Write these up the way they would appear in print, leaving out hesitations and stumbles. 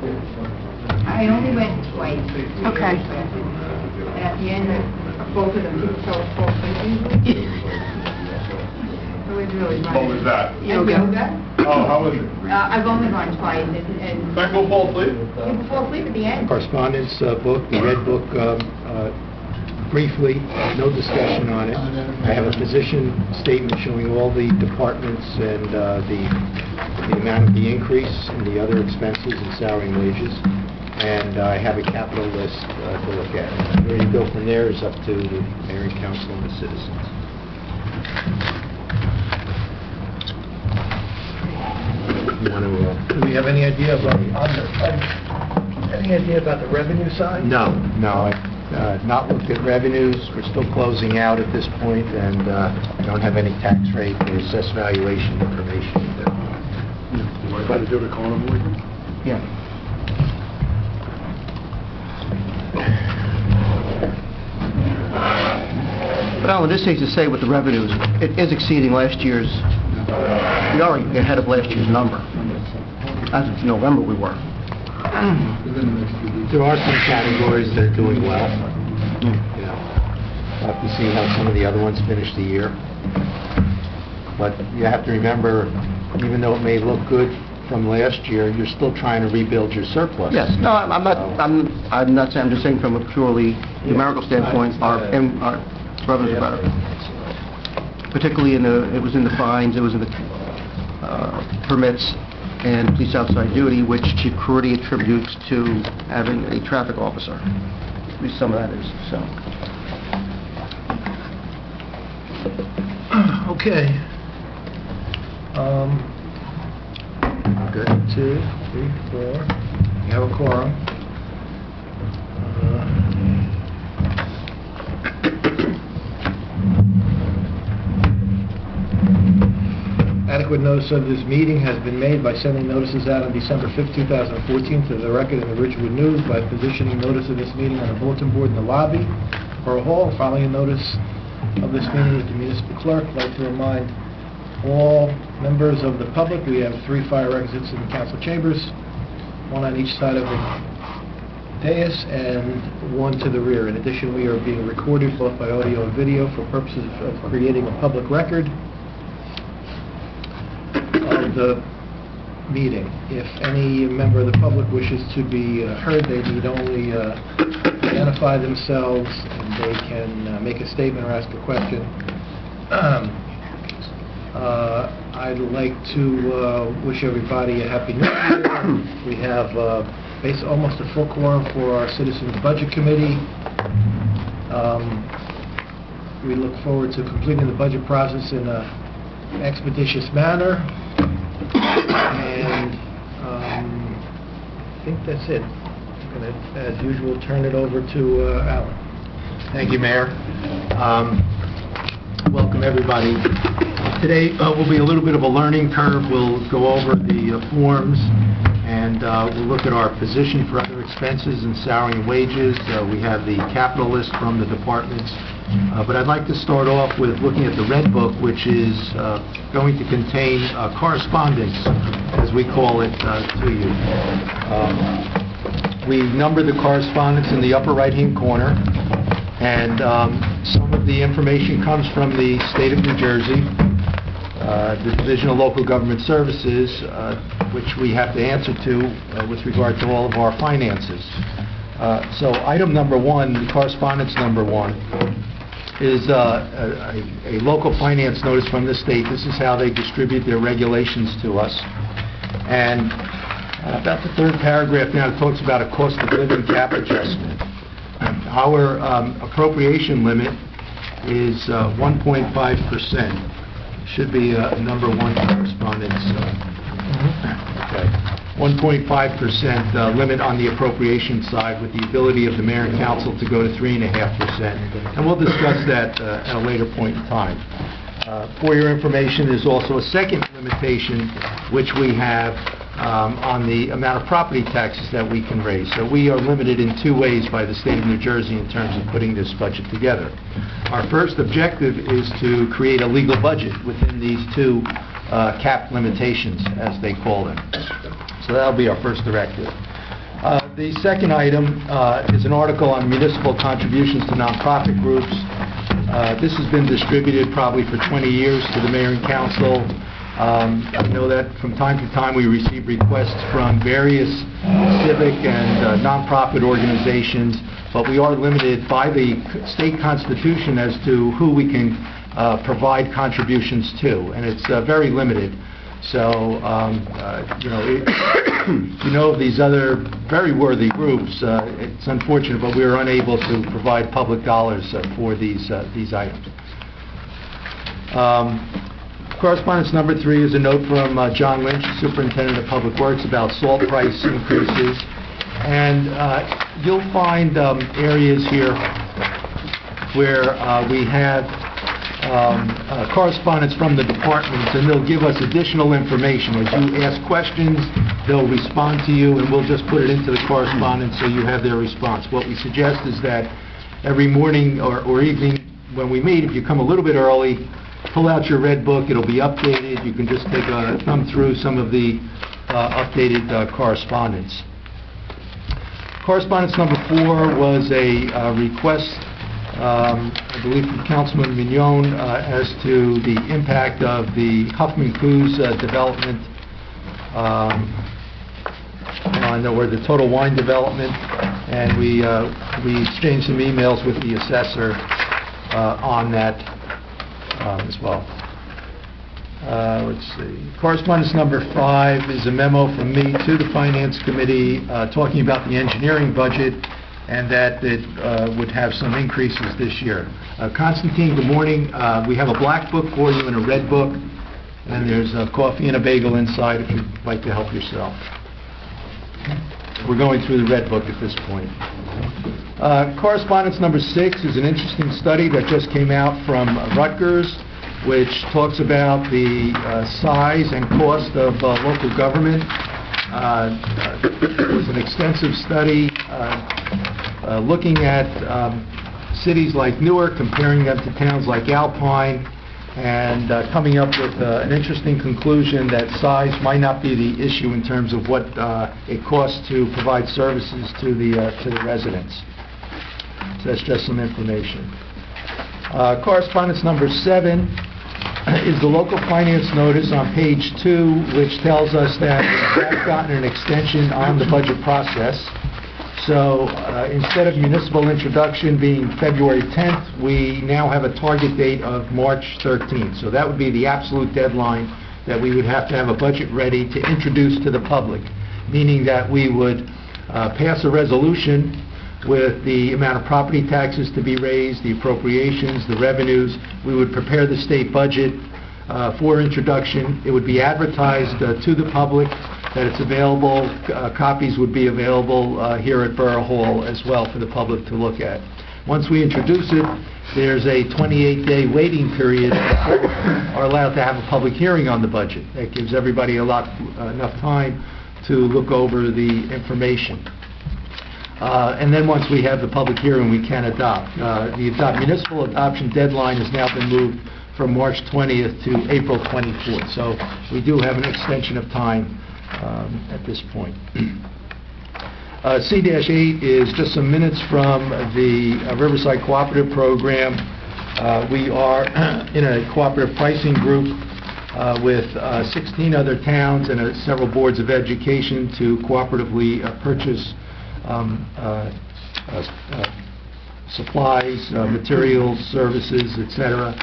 I only went twice. Okay. And at the end of both of them, people fell asleep. It was really fun. What was that? Yoga. Oh, how was it? I've only gone twice, and Don't go fall asleep? people fall asleep at the end. Correspondence book, the red book, briefly, no discussion on it. I have a position statement showing all the departments and the amount of the increase and the other expenses and salary and wages. And I have a capital list to look at. Where you go from there is up to the mayor and council and the citizens. Do we have any idea about the revenue side? No, I've not looked at revenues. We're still closing out at this point, and I don't have any tax rate or assessed valuation information either. You want to do the carnival? Yeah. Well, in this case, to say with the revenues, it is exceeding last year's. We are ahead of last year's number. As of November, we were. There are some categories that are doing well. You know, we'll have to see how some of the other ones finish the year. But you have to remember, even though it may look good from last year, you're still trying to rebuild your surplus. Yes. No, I'm not saying. I'm just saying from a purely numerical standpoint, our revenues are better. Particularly it was in the fines, it was in the permits and police outside duty, which Chief Carruti attributes to having a traffic officer. At least some of that is, so. Okay. Good. 2, 3, 4. You have a quorum. Adequate notice of this meeting has been made by sending notices out on December 5th, 2014 to the record in the Ridgewood News by positioning notice of this meeting on a bulletin board in the lobby or hall, filing a notice of this meeting with the municipal clerk. I'd like to remind all members of the public we have 3 fire exits in the council chambers, 1 on each side of the dais and 1 to the rear. In addition, we are being recorded both by audio and video for purposes of creating a public record of the meeting. If any member of the public wishes to be heard, they need only identify themselves and they can make a statement or ask a question. I'd like to wish everybody a happy new year. We have almost a full quorum for our Citizens Budget Committee. We look forward to completing the budget process in an expeditious manner. And I think that's it. I'm going to, as usual, turn it over to Alan. Thank you, Mayor. Welcome, everybody. Today will be a little bit of a learning curve. We'll go over the forms, and we'll look at our position for other expenses and salary and wages. We have the capital list from the departments. But I'd like to start off with looking at the red book, which is going to contain correspondence, as we call it, to you. We number the correspondence in the upper right-hand corner, and some of the information comes from the state of New Jersey, the Division of Local Government Services, which we have to answer to with regard to all of our finances. So item number 1, the correspondence number 1, is a local finance notice from the state. This is how they distribute their regulations to us. And about the 3rd paragraph now talks about a cost of living cap adjustment. Our appropriation limit is 1.5%. Should be number 1 correspondence. Okay. 1.5% limit on the appropriation side, with the ability of the mayor and council to go to 3.5%. And we'll discuss that at a later point in time. For your information, there's also a second limitation which we have on the amount of property taxes that we can raise. So we are limited in 2 ways by the state of New Jersey in terms of putting this budget together. Our first objective is to create a legal budget within these 2 cap limitations, as they call them. So that'll be our first directive. The second item is an article on municipal contributions to nonprofit groups. This has been distributed probably for 20 years to the mayor and council. I know that from time to time we receive requests from various civic and nonprofit organizations, but we are limited by the state constitution as to who we can provide contributions to, and it's very limited. So, of these other very worthy groups, it's unfortunate, but we are unable to provide public dollars for these items. Correspondence number 3 is a note from John Lynch, Superintendent of Public Works, about salt price increases. And you'll find areas here where we have correspondence from the departments, and they'll give us additional information. As you ask questions, they'll respond to you, and we'll just put it into the correspondence so you have their response. What we suggest is that every morning or evening when we meet, if you come a little bit early, pull out your red book. It'll be updated. You can just take a thumb through some of the updated correspondence. Correspondence number 4 was a request, I believe from Councilman Mignon, as to the impact of the Huffman-Coos development or the Total Wine development, and we exchanged some emails with the assessor on that as well. Let's see. Correspondence number 5 is a memo from me to the Finance Committee talking about the engineering budget, and that it would have some increases this year. Constantine, good morning. We have a black book for you and a red book, and there's a coffee and a bagel inside if you'd like to help yourself. We're going through the red book at this point. Correspondence number 6 is an interesting study that just came out from Rutgers, which talks about the size and cost of local government. It was an extensive study looking at cities like Newark, comparing them to towns like Alpine, and coming up with an interesting conclusion that size might not be the issue in terms of what it costs to provide services to the residents. So that's just some information. Correspondence number 7 is the local finance notice on page 2, which tells us that we have gotten an extension on the budget process. So instead of municipal introduction being February 10th, we now have a target date of March 13th. So that would be the absolute deadline that we would have to have a budget ready to introduce to the public, meaning that we would pass a resolution with the amount of property taxes to be raised, the appropriations, the revenues. We would prepare the state budget for introduction. It would be advertised to the public that it's available. Copies would be available here at Borough Hall as well for the public to look at. Once we introduce it, there's a 28-day waiting period before we are allowed to have a public hearing on the budget. That gives everybody enough time to look over the information. And then once we have the public hearing, we can adopt. The municipal adoption deadline has now been moved from March 20th to April 24th. So we do have an extension of time at this point. C-8 is just some minutes from the Riverside Cooperative Program. We are in a cooperative pricing group with 16 other towns and several boards of education to cooperatively purchase supplies, materials, services, etc.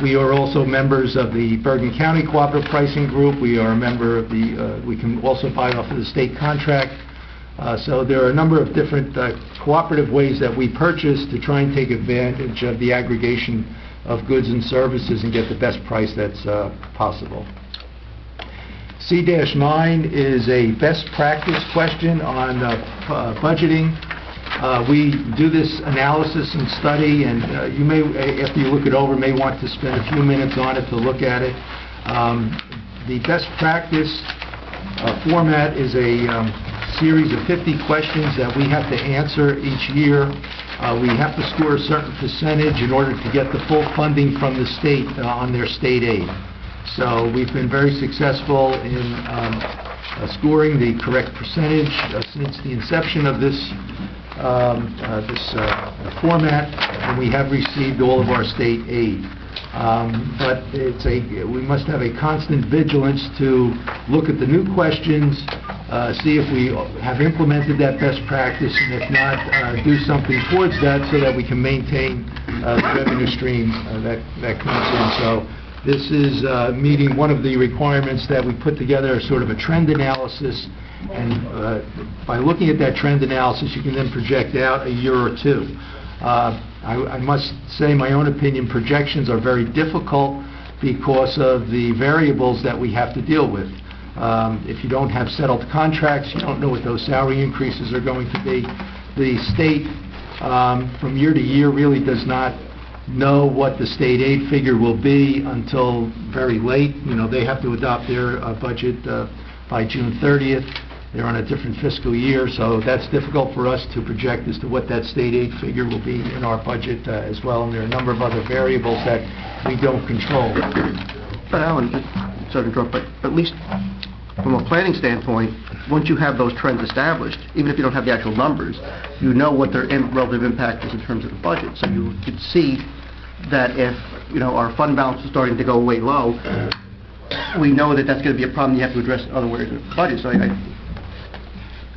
We are also members of the Bergen County Cooperative Pricing Group. We are a member of the, we can also buy off of the state contract. So there are a number of different cooperative ways that we purchase to try and take advantage of the aggregation of goods and services and get the best price that's possible. C-9 is a best practice question on budgeting. We do this analysis and study, and you may, after you look it over, may want to spend a few minutes on it to look at it. The best practice format is a series of 50 questions that we have to answer each year. We have to score a certain percentage in order to get the full funding from the state on their state aid. So we've been very successful in scoring the correct percentage since the inception of this format, and we have received all of our state aid. But we must have a constant vigilance to look at the new questions, see if we have implemented that best practice, and if not, do something towards that so that we can maintain the revenue stream that comes in. So this is meeting one of the requirements that we put together, sort of a trend analysis, and by looking at that trend analysis, you can then project out a year or two. I must say, my own opinion, projections are very difficult because of the variables that we have to deal with. If you don't have settled contracts, you don't know what those salary increases are going to be. The state, from year to year, really does not know what the state aid figure will be until very late. You know, they have to adopt their budget by June 30th. They're on a different fiscal year, so that's difficult for us to project as to what that state aid figure will be in our budget as well, and there are a number of other variables that we don't control. But Alan, sorry to interrupt, but at least from a planning standpoint, once you have those trends established, even if you don't have the actual numbers, you know what their relative impact is in terms of the budget. So you could see that if, you know, our fund balance is starting to go way low, we know that that's going to be a problem you have to address in other ways in the budget. So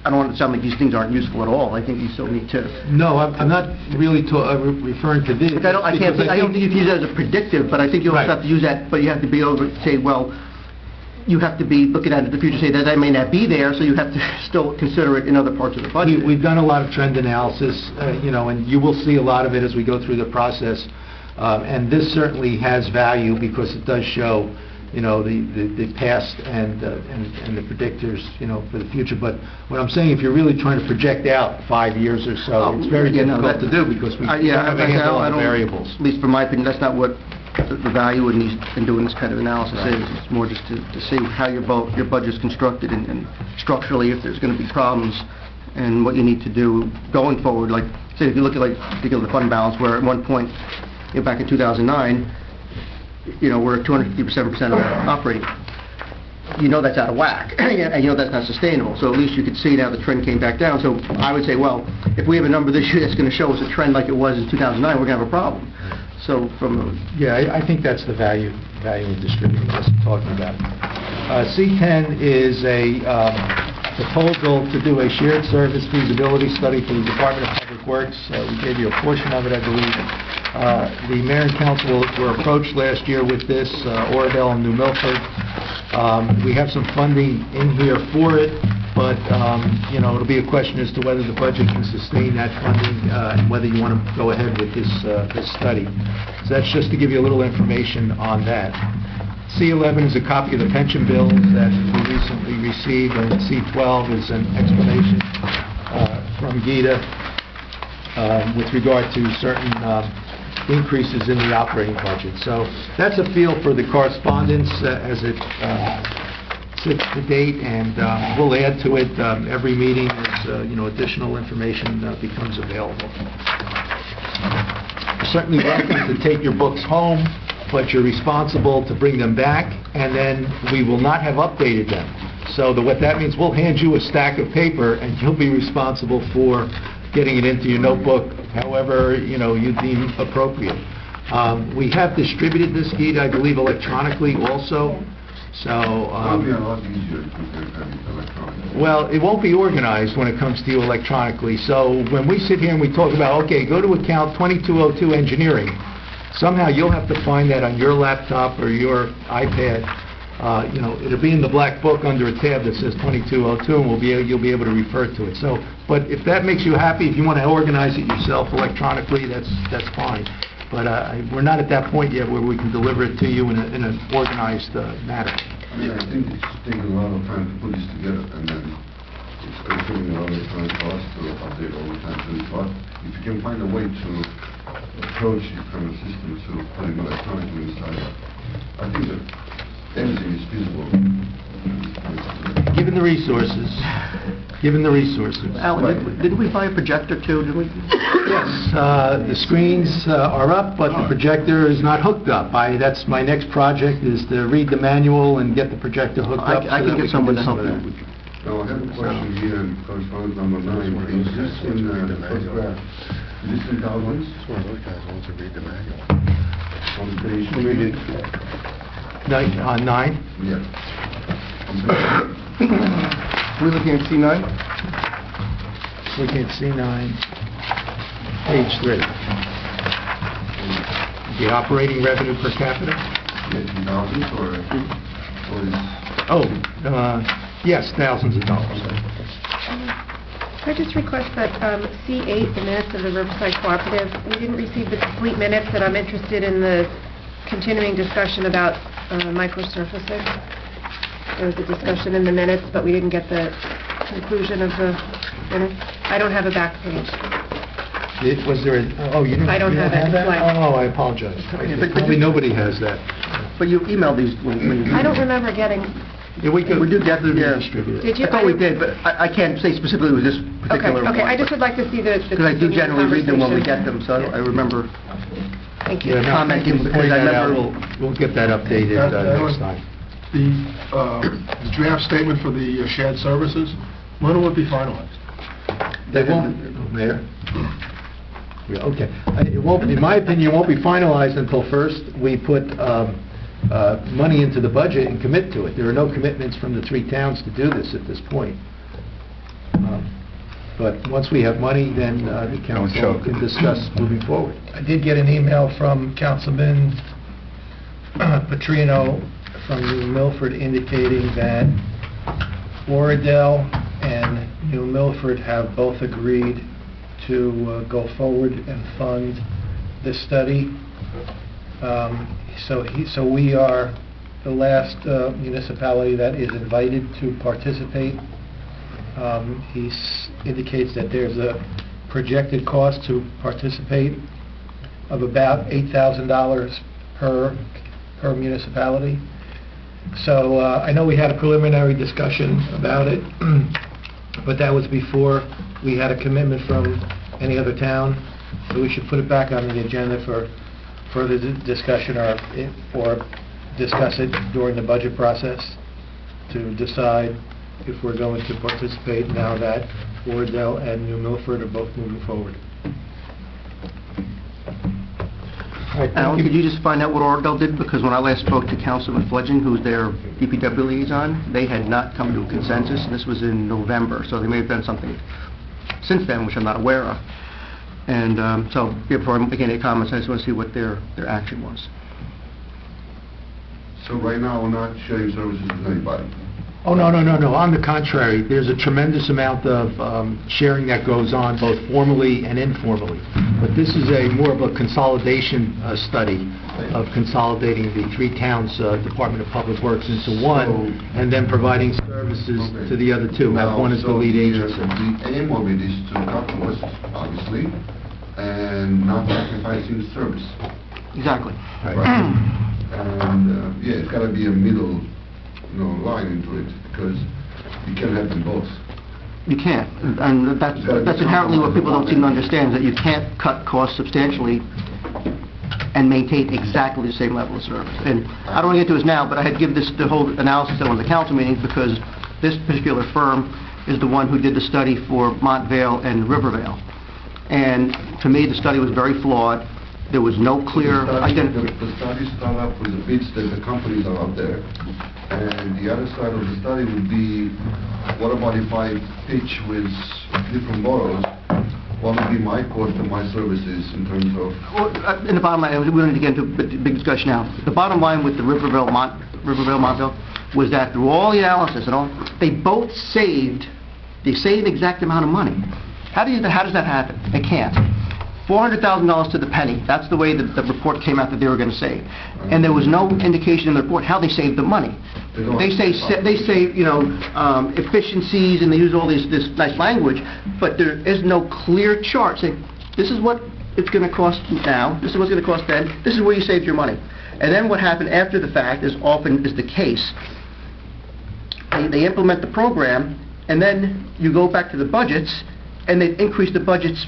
I don't want it to sound like these things aren't useful at all. I think you still need to... No, I'm not really referring to this. I don't think you can use that as a predictive, but I think you also have to use that, but you have to be able to say, well, you have to be looking at it in the future, say that may not be there, so you have to still consider it in other parts of the budget. We've done a lot of trend analysis, you know, and you will see a lot of it as we go through the process. And this certainly has value because it does show, you know, the past and the predictors, you know, for the future. But what I'm saying, if you're really trying to project out 5 years or so, it's very difficult to do because we don't have a handle on the variables. At least from my opinion, that's not what the value in doing this kind of analysis is. It's more just to see how your budget's constructed and structurally if there's going to be problems and what you need to do going forward. Like, say, if you look at, like, particularly the fund balance, where at one point, you know, back in 2009, you know, we're at 257% of operating. You know that's out of whack, and you know that's not sustainable. So at least you could see now the trend came back down. So I would say, well, if we have a number this year that's going to show us a trend like it was in 2009, we're going to have a problem. So I think that's the value in distributing this I'm talking about. C10 is a proposal to do a shared service feasibility study for the Department of Public Works. We gave you a portion of it, I believe. The mayor and council were approached last year with this, Oradell and New Milford. We have some funding in here for it, but you know, it'll be a question as to whether the budget can sustain that funding and whether you want to go ahead with this study. So that's just to give you a little information on that. C11 is a copy of the pension bills that we recently received, and C12 is an explanation from Gita with regard to certain increases in the operating budget. So that's a feel for the correspondence as it sits to date, and we'll add to it every meeting as you know, additional information becomes available. You're certainly welcome to take your books home, but you're responsible to bring them back, and then we will not have updated them. So what that means, we'll hand you a stack of paper, and you'll be responsible for getting it into your notebook however, you know, you deem appropriate. We have distributed this, Gita, I believe, electronically also. So, It'll be a lot easier to compare electronically. well, it won't be organized when it comes to you electronically. So when we sit here and we talk about, okay, go to account 2202 engineering, somehow you'll have to find that on your laptop or your iPad. You know, it'll be in the black book under a tab that says 2202, and you'll be able to refer to it. So, but if that makes you happy, if you want to organize it yourself electronically, that's fine. But we're not at that point yet where we can deliver it to you in an organized manner. I mean, I think it's taking a lot of time to put this together, and then it's consuming a lot of time for us to update all the time. So we thought if you can find a way to approach your current system to putting electronically inside, I think that anything is feasible. Given the resources. Alan, didn't we buy a projector too? Didn't we? Yes, the screens are up, but the projector is not hooked up. That's my next project, is to read the manual and get the projector hooked up. I can get someone to help you. Now, I have a question here in correspondence number 9. Is this in the first graph? Is this in thousands? It's one of those guys who wants to read the manual. On page 3? On 9? Yeah. We're looking at C9? Looking at C9, page 3. The operating revenue per capita? Yeah, 2,000 or is... Oh, yes, thousands of dollars. Can I just request that C8, the minutes of the Riverside Cooperative, we didn't receive the complete minutes, that I'm interested in the continuing discussion about microsurfacing. There was a discussion in the minutes, but we didn't get the conclusion of the minutes. I don't have a back page. Was there oh, you didn't I don't you have it. that? Why? Oh, I apologize. But Probably nobody has that. But you emailed these when you... I don't remember getting... Yeah, we We do get them, yeah. distributed. Did you? I thought we did, but I can't say specifically with this particular one. Okay, I just would like to see the... Because I do continuing generally read them when we get conversation. them, so I remember... Thank you. Yeah, no, thank you for Because pointing I that out. never- We'll get that updated next time. The draft statement for the shared services, when will it be finalized? They won't, Mayor? Yeah, okay. It won't, in my opinion, it won't be finalized until first we put money into the budget and commit to it. There are no commitments from the 3 towns to do this at this point. But once we have money, then the council can discuss moving forward. I did get an email from Councilman Petrino from New Milford indicating that Oradell and New Milford have both agreed to go forward and fund this study. So we are the last municipality that is invited to participate. He indicates that there's a projected cost to participate of about $8,000 per municipality. So I know we had a preliminary discussion about it, but that was before we had a commitment from any other town. So we should put it back on the agenda for further discussion or discuss it during the budget process to decide if we're going to participate now that Wardell and New Milford are both moving forward. Alan, could you just find out what Oradell did? Because when I last spoke to Councilman Fledging, who's their DPW liaison, they had not come to a consensus, and this was in November, so they may have done something since then, which I'm not aware of. And so before I make any comments, I just want to see what their action was. So right now, we're not sharing services with anybody? Oh, no. On the contrary, there's a tremendous amount of sharing that goes on, both formally and informally. But this is more of a consolidation study of consolidating the 3 towns' Department of Public Works into one, and then providing services to the other 2. Now, One is the lead agency. The aim of it is to cut costs, obviously, and not sacrificing service. Exactly. And yeah, it's got to be a middle line into it, because you can't have them both. You can't, and that's inherently what people don't seem to understand, is that you can't cut costs substantially and maintain exactly the same level of service. And I don't want to get to this now, but I had given the whole analysis at one of the council meetings, because this particular firm is the one who did the study for Montvale and Rivervale. And to me, the study was very flawed. There was no clear... The study start off with the bids that the companies are out there, and the other side of the study would be, what about if I pitch with different boroughs? What would be my cost and my services in terms of... Well, in the bottom line, we don't need to get into a big discussion now. The bottom line with the Rivervale Montvale was that through all the analysis and all, they both saved the same exact amount of money. How does that happen? It can't. $400,000 to the penny. That's the way the report came out that they were going to save. And there was no indication in the report how they saved the money. They say efficiencies, and they use all this nice language, but there is no clear chart saying, this is what it's going to cost now, this is what's going to cost then, this is where you saved your money. And then what happened after the fact, as often is the case, they implement the program, and then you go back to the budgets, and they increase the budgets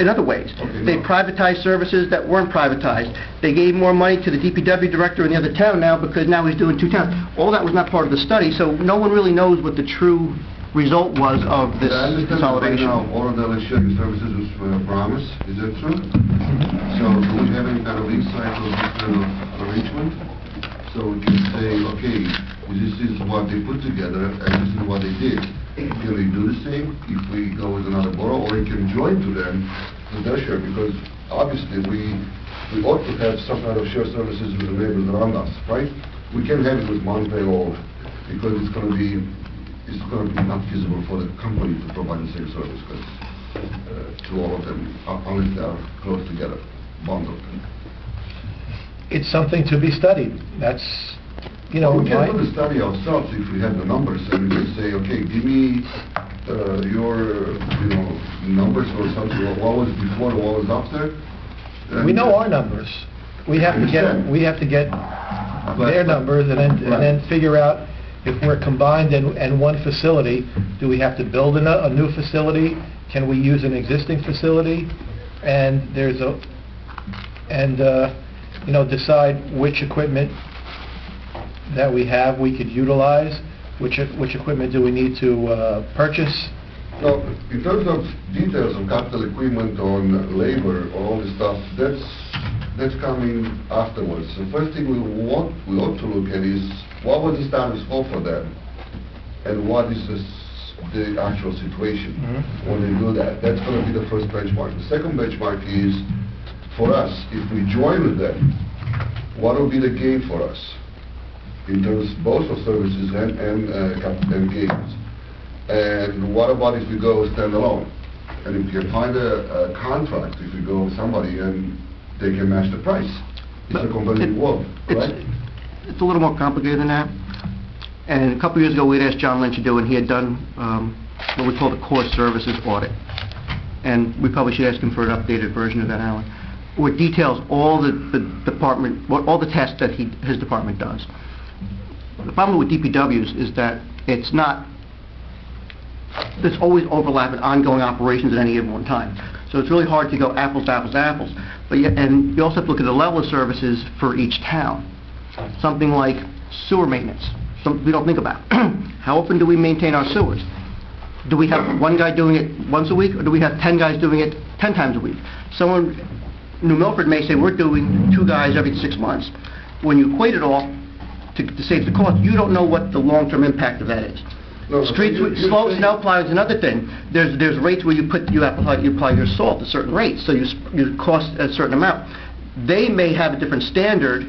in other ways. Okay, They no. privatized services that weren't privatized. They gave more money to the DPW director in the other town now because now he's doing 2 towns. All that was not part of the study, so no one really knows what the true result was of this I understand that consolidation. right now, all of the sharing services was promised, is that true? So do we have any kind of insight of this kind of arrangement? So we can say, okay, this is what they put together and this is what they did. Can they do the same if we go with another borough, or we can join to them with their share? Because obviously we ought to have some kind of shared services with the neighbors around us, right? We can't have it with Monterey because it's going to be not feasible for the company to provide the same service to all of them unless they are close together, bundled. It's something to be studied. That's, We can do the study ourselves if we have the numbers, and we can say, okay, give me your, numbers or something, what was before, what was after. we know our numbers. We have to get their numbers and then figure out if we're combined in one facility, do we have to build a new facility? Can we use an existing facility? And decide which equipment that we have we could utilize, which equipment do we need to purchase. No, in terms of details of capital equipment on labor, all this stuff, that's coming afterwards. The first thing we ought to look at is what was the status quo for them, and what is the actual situation when they do that. That's going to be the first benchmark. The second benchmark is for us. If we join with them, what will be the gain for us in terms both of services and gains? And what about if we go standalone? And if we can find a contract, if we go with somebody and they can match the price. It's a competitive world, right? It's a little more complicated than that. And a couple of years ago, we'd asked John Lynch to do it, and he had done what we call the core services audit. And we probably should ask him for an updated version of that, Alan, where it details all the department, all the tests that his department does. The problem with DPWs is that it's not, there's always overlap in ongoing operations at any given one time. So it's really hard to go apples to apples to apples. But and you also have to look at the level of services for each town. Something like sewer maintenance, something we don't think about. How often do we maintain our sewers? Do we have one guy doing it once a week, or do we have 10 guys doing it 10 times a week? Someone, New Milford may say, we're doing 2 guys every 6 months. When you equate it all to save the cost, you don't know what the long-term impact of that is. No, Streets, slow snow plowing is another thing. There's rates where you apply your salt at certain rates, so you cost a certain amount. They may have a different standard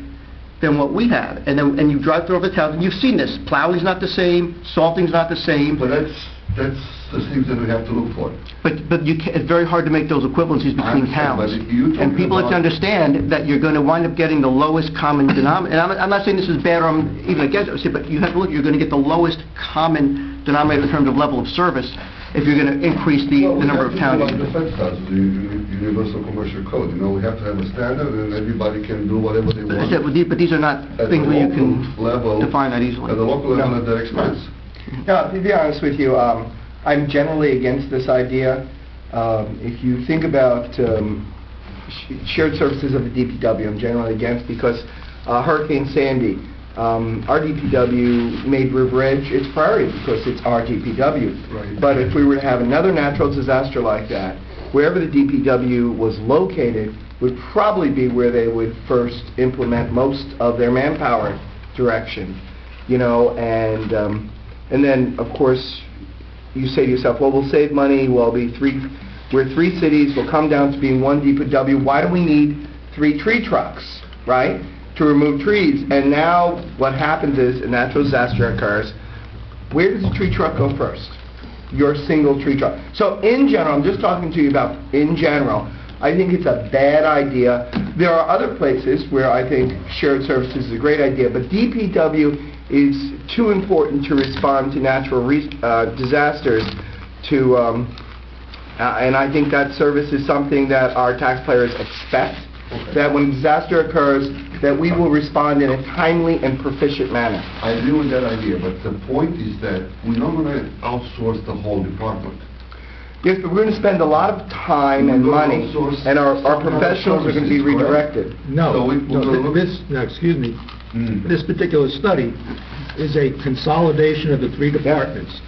than what we have, and you drive through other towns and you've seen this. Plowing's not the same, salting's not the same. But that's the things that we have to look for. But it's very hard to make those equivalencies between towns. And people have to understand that you're going to wind up getting the lowest common denominator. And I'm not saying this is bad or I'm even against it, but you have to look, you're going to get the lowest common denominator in terms of level of service if you're going to increase the number of towns. Like the fence does, the Universal Commercial Code. We have to have a standard and everybody can do whatever they want. But these are not things where you can define that easily. At the local level, at their expense. No, to be honest with you, I'm generally against this idea. If you think about shared services of the DPW, I'm generally against because Hurricane Sandy, our DPW made River Edge its priority because it's our DPW. Right. But if we were to have another natural disaster like that, wherever the DPW was located would probably be where they would first implement most of their manpower direction. And then, of course, you say to yourself, well, we'll save money, we're 3 cities, we'll come down to being 1 DPW. Why do we need 3 tree trucks, right, to remove trees? And now what happens is a natural disaster occurs. Where does the tree truck go first? Your single tree truck. So in general, I'm just talking to you about in general, I think it's a bad idea. There are other places where I think shared services is a great idea, but DPW is too important to respond to natural disasters and I think that service is something that our taxpayers expect, that when a disaster occurs, that we will respond in a timely and proficient manner. I agree with that idea, but the point is that we're not going to outsource the whole department. if we're going to spend a lot of time and money, and our professionals are going to be redirected. No, excuse me. This particular study is a consolidation of the three departments,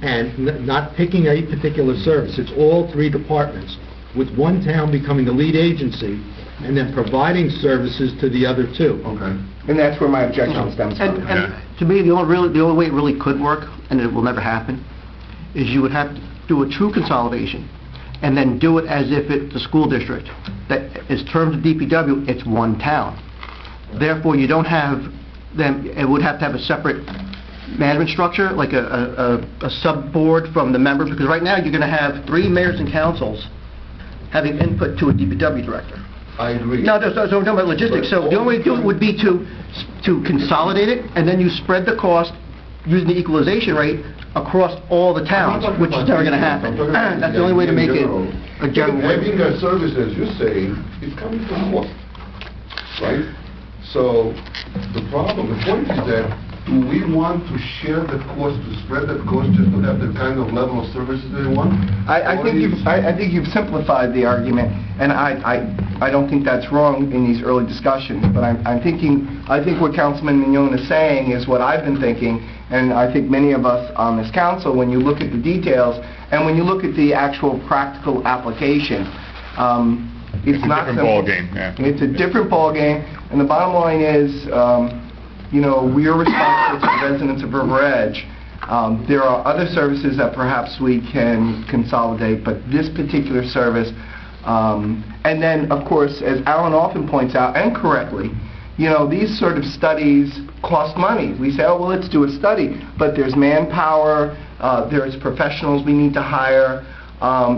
and not picking a particular service. It's all three departments, with one town becoming the lead agency, and then providing services to the other two. Okay. And that's where my objection stems from. And to me, the only way it really could work, and it will never happen, is you would have to do a true consolidation, and then do it as if it's the school district. That is terms of DPW, it's one town. Therefore, you don't have them, it would have to have a separate management structure, like a sub-board from the members, because right now you're going to have 3 mayors and councils having input to a DPW director. I agree. No, so we're talking about logistics. So the only way to do it would be to consolidate it, and then you spread the cost using the equalization rate across all the towns, which is never going to happen. That's the only way to make it a general. Having a service, as you say, is coming from cost, right? So the point is that, do we want to share the cost, to spread that cost, just to have the kind of level of services they want? I think you've simplified the argument, and I don't think that's wrong in these early discussions, but I think what Councilman Mignon is saying is what I've been thinking, and I think many of us on this council, when you look at the details, and when you look at the actual practical application, it's not a different ballgame. Yeah. It's a different ballgame, and the bottom line is, you know, we are responsible to the residents of River Edge. There are other services that perhaps we can consolidate, but this particular service, and then, of course, as Alan often points out, and correctly, you know, these sort of studies cost money. We say, oh, well, let's do a study, but there's manpower, there's professionals we need to hire.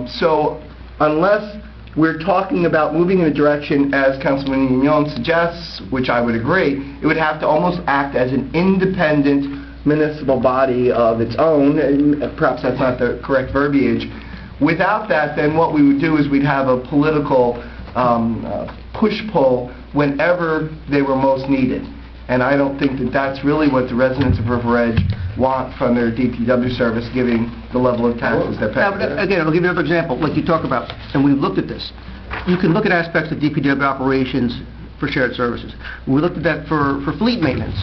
So unless we're talking about moving in a direction, as Councilman Mignon suggests, which I would agree, it would have to almost act as an independent municipal body of its own, and perhaps that's not the correct verbiage. Without that, then what we would do is we'd have a political push-pull whenever they were most needed. And I don't think that that's really what the residents of River Edge want from their DPW service, given the level of taxes they're paying. Again, I'll give you another example, like you talk about, and we looked at this. You can look at aspects of DPW operations for shared services. We looked at that for fleet maintenance.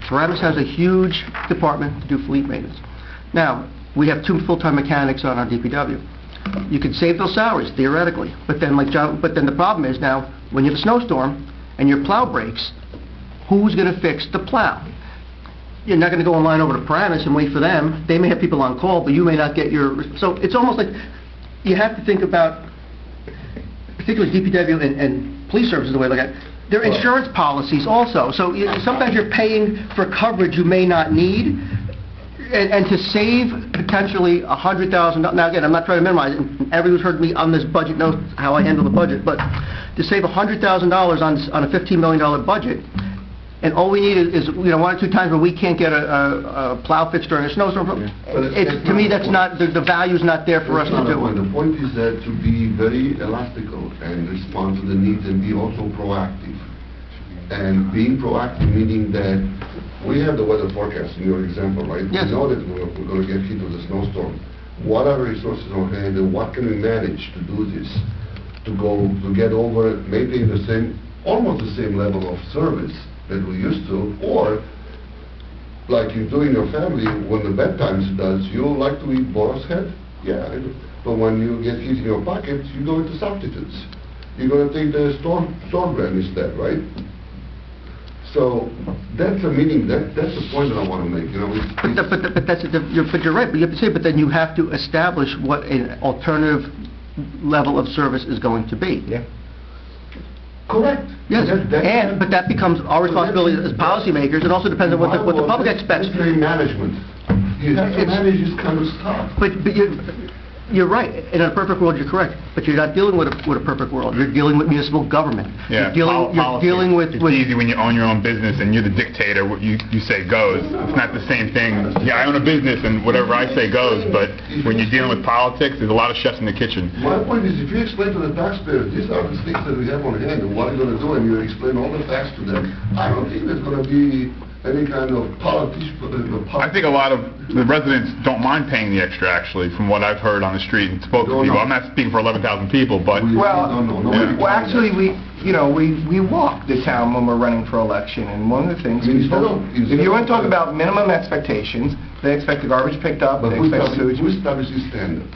Paramus has a huge department to do fleet maintenance. Now, we have 2 full-time mechanics on our DPW. You could save those salaries, theoretically. But then, the problem is now, when you have a snowstorm and your plow breaks, who's going to fix the plow? You're not going to go in line over to Paramus and wait for them. They may have people on call, but you may not get your... So it's almost like you have to think about, particularly DPW and police services, the way I look at it, their insurance policies also. So sometimes you're paying for coverage you may not need, and to save potentially $100,000... Now again, I'm not trying to minimize it. Everyone who's heard me on this budget knows how I handle the budget, but to save $100,000 on a $15 million budget, and all we need is 1 or 2 times when we can't get a plow fixed during a snowstorm. To me, that's not the value's not there for us to do. The point is that to be very elastical and respond to the needs and be also proactive. And being proactive meaning that we have the weather forecast in your example, right? Yes. We know that we're going to get hit with a snowstorm. What are the resources on hand, and what can we manage to do this? To get over it, maybe in the same, almost the same level of service that we used to, or like you do in your family, when the bad times does, you like to eat boar's head? Yeah, but when you get hit in your pocket, you go into substitutes. You're going to take the storm brand instead, right? So that's a meaning, that's the point that I want to make, you know. But you're right, but you have to say, but then you have to establish what an alternative level of service is going to be. Yeah. Correct. Yes, but that becomes our responsibility as policymakers. It also depends on what the public expects. That's management. You have to manage this kind of stuff. But you're right. In a perfect world, you're correct. But you're not dealing with a perfect world. You're dealing with municipal government. Yeah, you're dealing with... It's easy when you own your own business and you're the dictator. What you say goes. It's not the same thing. Yeah, I own a business and whatever I say goes, but when you're dealing with politics, there's a lot of chefs in the kitchen. My point is, if you explain to the taxpayers, these are the things that we have on hand and what are you going to do, and you explain all the facts to them, I don't think there's going to be any kind of politician. I think a lot of the residents don't mind paying the extra, actually, from what I've heard on the street and spoken to No, people. no. I'm not speaking for 11,000 people, but... Well, No. well, actually, we walk the town when we're running for election, and one of the things, if you want to talk about minimum expectations, they expect the garbage picked up, But they who expect sewage. establishes standard?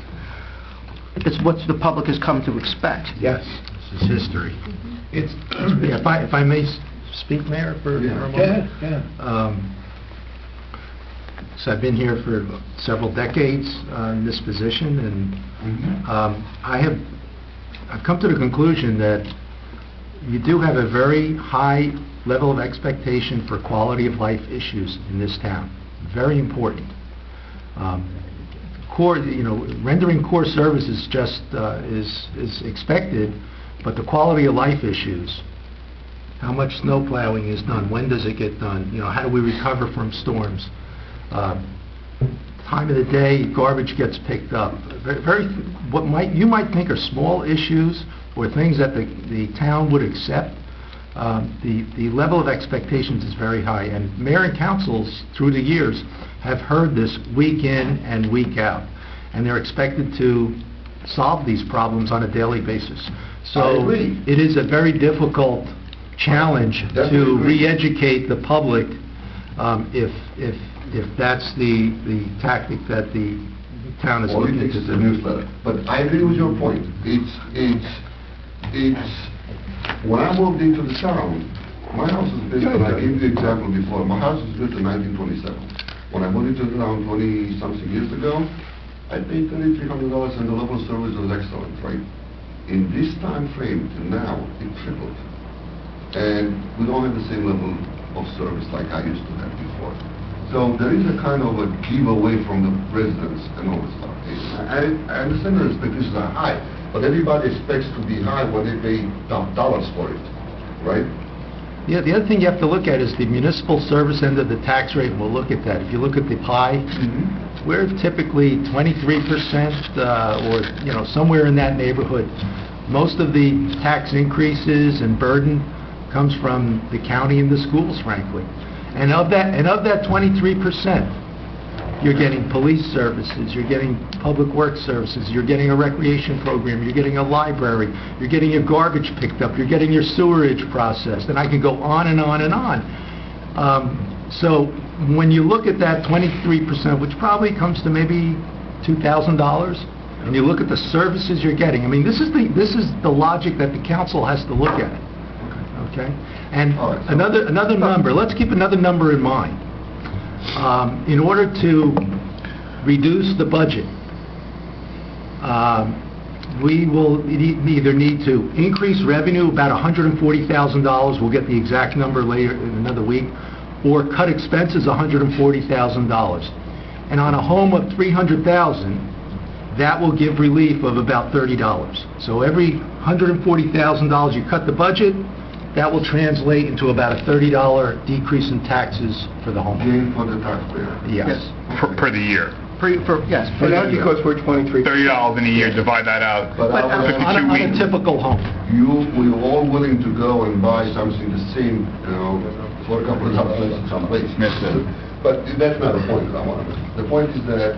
It's what the public has come to expect. Yes. This is history. It's, Yeah, if I may speak, Mayor, for a moment? yeah. So I've been here for several decades in this position, and I've come to the conclusion that you do have a very high level of expectation for quality of life issues in this town. Very important. Rendering core services just is expected, but the quality of life issues, how much snow plowing is done, when does it get done, how do we recover from storms, time of the day garbage gets picked up, you might think are small issues or things that the town would accept. The level of expectations is very high, and mayor and councils through the years have heard this week in and week out, and they're expected to solve these problems on a daily basis. I So agree. it is a very difficult challenge Definitely to agree. re-educate the public if that's the tactic that the town is looking Politics to is a do. newsletter. But I agree with your point. When I moved into the town, my house was built, and I gave you the example before, my house was built in 1927. When I moved into the town 20-something years ago, I paid $3,300 and the level of service was excellent, right? In this time frame to now, it tripled. And we don't have the same level of service like I used to have before. So there is a kind of a giveaway from the residents and all this stuff. I understand the expectations are high, but everybody expects to be high when they pay top dollars for it, right? Yeah, the other thing you have to look at is the municipal service end of the tax rate, and we'll look at that. If you look at the pie, we're typically 23% or somewhere in that neighborhood. Most of the tax increases and burden comes from the county and the schools, frankly. And of that 23%, you're getting police services, you're getting public works services, you're getting a recreation program, you're getting a library, you're getting your garbage picked up, you're getting your sewerage processed, and I can go on and on and on. So when you look at that 23%, which probably comes to maybe $2,000, and you look at the services you're getting, I mean, this is the logic that the council has to look at. Okay? And All right, so- another number, let's keep another number in mind. In order to reduce the budget, we will either need to increase revenue about $140,000, we'll get the exact number later in another week, or cut expenses $140,000. And on a home of $300,000, that will give relief of about $30. So every $140,000 you cut the budget, that will translate into about a $30 decrease in taxes for the home. Gain for the taxpayer. Yes. Per the year. Yes. And that's because we're 23. $30 in a year, divide that out. But I was- 52 On a weeks. typical home. we're all willing to go and buy something the same, for a couple of dollars someplace. Yes, sir. But that's not the point that I want to make. The point is that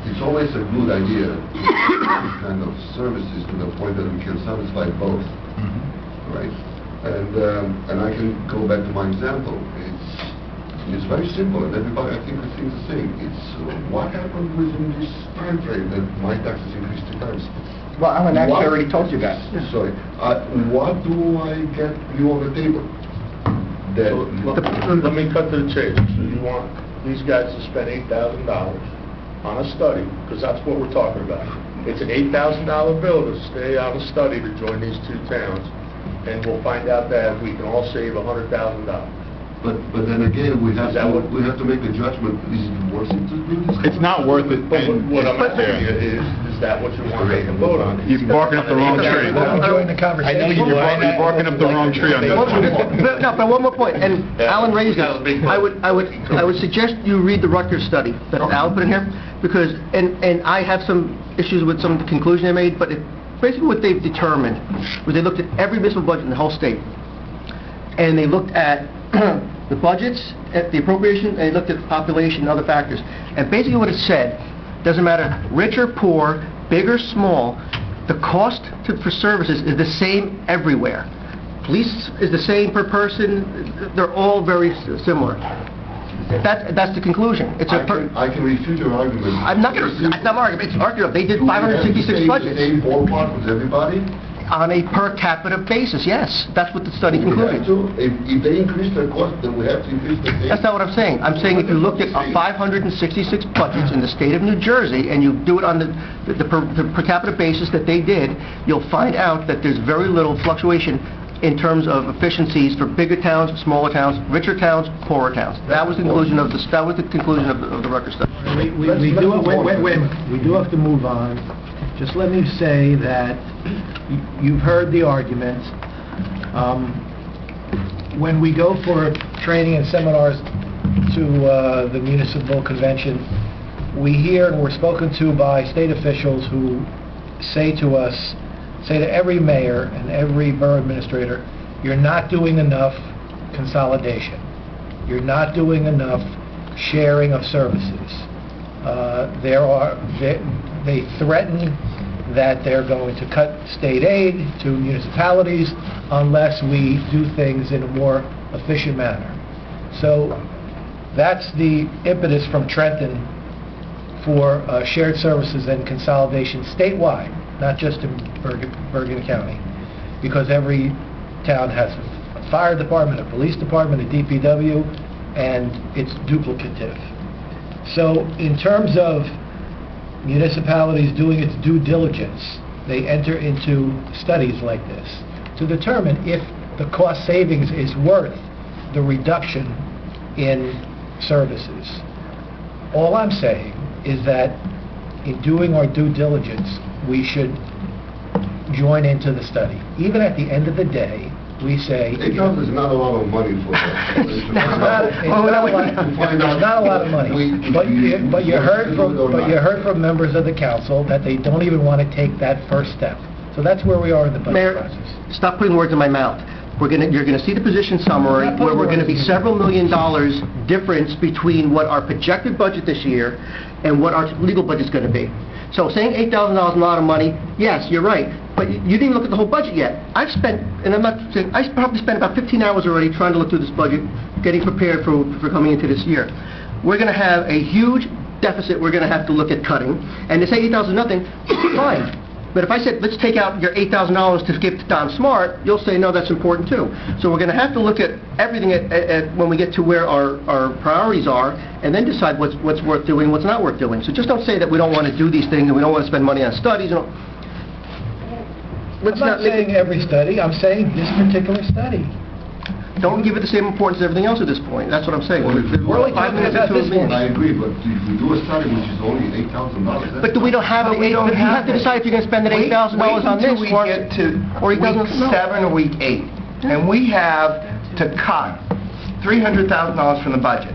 it's always a good idea to have this kind of services to the point that we can satisfy both, right? And I can go back to my example. It's very simple, and everybody I think thinks the same. It's what happened within this time frame that my taxes increased 2 times. Well, Alan actually What- already told you that. Sorry. What do I get you on the table? That Let me cut to the chase. So you want these guys to spend $8,000 on a study, because that's what we're talking about. It's an $8,000 bill to stay on a study to join these two towns, and we'll find out that we can all save $100,000. But then again, we have Is that what- to make a judgment. Is it worth it to do this? It's not worth it. But and what I'm asking you is that what you want to take a vote on? You're barking up the wrong tree. Join the conversation. I know you You're barking up the wrong tree on this one. No, but one more point, and Yeah. Alan raised That was a big it. point. I would suggest you read the Rutgers study that Alan put in here, because, and I have some issues with some of the conclusion they made, but basically what they've determined was they looked at every municipal budget in the whole state, and they looked at the budgets, the appropriation, and he looked at the population and other factors. And basically what it said, doesn't matter rich or poor, big or small, the cost for services is the same everywhere. Police is the same per person, they're all very similar. That's the conclusion. I can refute your argument. I'm not going to, it's not my argument, it's arguable. They did 566 budgets. The same ballpark with everybody? On a per capita basis, yes. That's what the study concluded. If they increase their cost, then we have to increase the pay. That's not what I'm saying. I'm saying if you looked at 566 budgets in the state of New Jersey, and you do it on the per capita basis that they did, you'll find out that there's very little fluctuation in terms of efficiencies for bigger towns, smaller towns, richer towns, poorer towns. That was the conclusion of the Rutgers study. We do have to move on. Just let me say that you've heard the arguments. When we go for training and seminars to the municipal convention, we hear and we're spoken to by state officials who say to every mayor and every borough administrator, you're not doing enough consolidation. You're not doing enough sharing of services. They threaten that they're going to cut state aid to municipalities unless we do things in a more efficient manner. So that's the impetus from Trenton for shared services and consolidation statewide, not just in Bergen County, because every town has a fire department, a police department, a DPW, and it's duplicative. So in terms of municipalities doing its due diligence, they enter into studies like this to determine if the cost savings is worth the reduction in services. All I'm saying is that in doing our due diligence, we should join into the study. Even at the end of the day, we say... $8,000 is not a lot of money for that. It's not a lot of money. But you heard from members of the council that they don't even want to take that first step. So that's where we are in the budget process. Stop putting words in my mouth. You're going to see the position summary where we're going to be several $1 million difference between what our projected budget this year and what our legal budget's going to be. So saying $8,000 is a lot of money, yes, you're right, but you didn't even look at the whole budget yet. I've spent, and I'm not saying, I probably spent about 15 hours already trying to look through this budget, getting prepared for coming into this year. We're going to have a huge deficit we're going to have to look at cutting, and to say $8,000 is nothing, fine. But if I said, let's take out your $8,000 to give to Don Smart, you'll say, no, that's important too. So we're going to have to look at everything when we get to where our priorities are, and then decide what's worth doing and what's not worth doing. So just don't say that we don't want to do these things and we don't want to spend money on studies. I'm not saying every study, I'm saying this particular study. Don't give it the same importance as everything else at this point. That's what I'm saying. Well, We're only 5 minutes into a meeting. I agree, but if we do a study which is only $8,000... But we don't have it. You have to decide if you're going to spend that $8,000 on this or get to week 7 or week 8, and we have to cut $300,000 from the budget.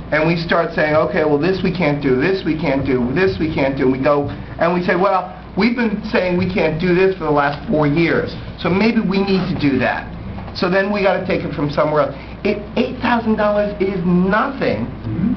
And we start saying, okay, well, this we can't do, this we can't do, this we can't do. We go and we say, well, we've been saying we can't do this for the last 4 years, so maybe we need to do that. So then we got to take it from somewhere else. $8,000 is nothing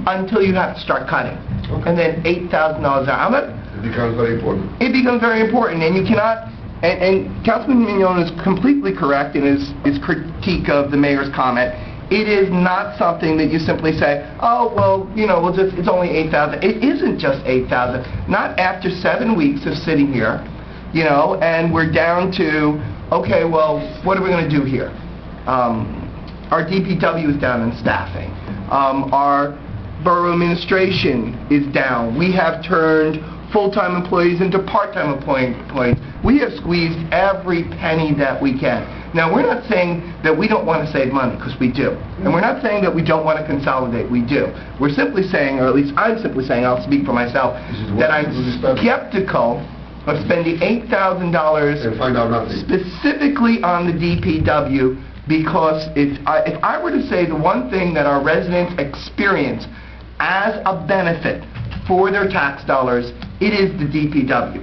until you have to start cutting. Okay. And then $8,000 out. It becomes very important. It becomes very important, and you cannot... And Councilman Mignon is completely correct in his critique of the mayor's comment. It is not something that you simply say, oh, well, you know, it's only $8,000. It isn't just $8,000. Not after 7 weeks of sitting here, you know, and we're down to, okay, well, what are we going to do here? Our DPW is down in staffing. Our borough administration is down. We have turned full-time employees into part-time employees. We have squeezed every penny that we can. Now, we're not saying that we don't want to save money, because we do. And we're not saying that we don't want to consolidate. We do. We're simply saying, or at least I'm simply saying, I'll speak for myself, that I'm skeptical of spending $8,000 specifically on the DPW, because if I were to say the one thing that our residents experience as a benefit for their tax dollars, it is the DPW.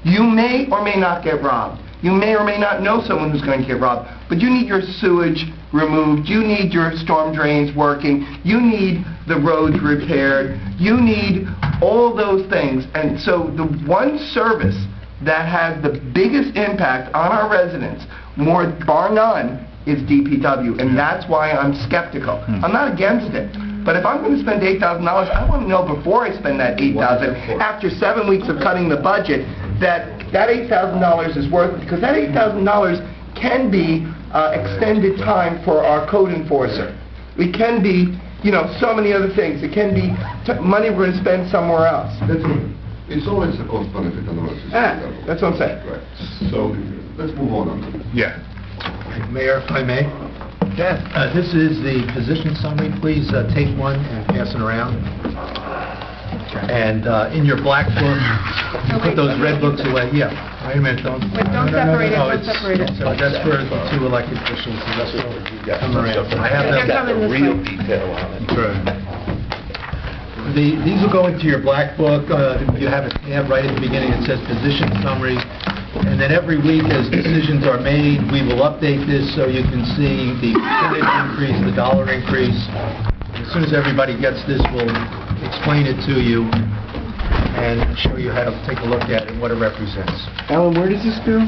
You may or may not get robbed. You may or may not know someone who's going to get robbed, but you need your sewage removed, you need your storm drains working, you need the roads repaired, you need all those things. And so the one service that has the biggest impact on our residents, more bar none, is DPW, and that's why I'm skeptical. I'm not against it, but if I'm going to spend $8,000, I want to know before I spend that $8,000, after 7 weeks of cutting the budget, that $8,000 is worth it, because that $8,000 can be extended time for our code enforcer. It can be, so many other things. It can be money we're going to spend somewhere else. It's always a cost benefit analysis. That's what I'm saying. Right. So let's move on. Yeah. Mayor, if I may? Yes. This is the position summary. Please take one and pass it around. And in your black book, you put those red books away. Yeah. Wait a minute. Don't separate it. no, Don't separate it. So that's for the two elected officials. So that's what come around. I have They're them. coming this way. detail on it. These will go into your black book. You have a tab right at the beginning that says position summary. And then every week as decisions are made, we will update this so you can see the percentage increase, the dollar increase. As soon as everybody gets this, we'll explain it to you and show you how to take a look at it and what it represents. Alan, where does this go?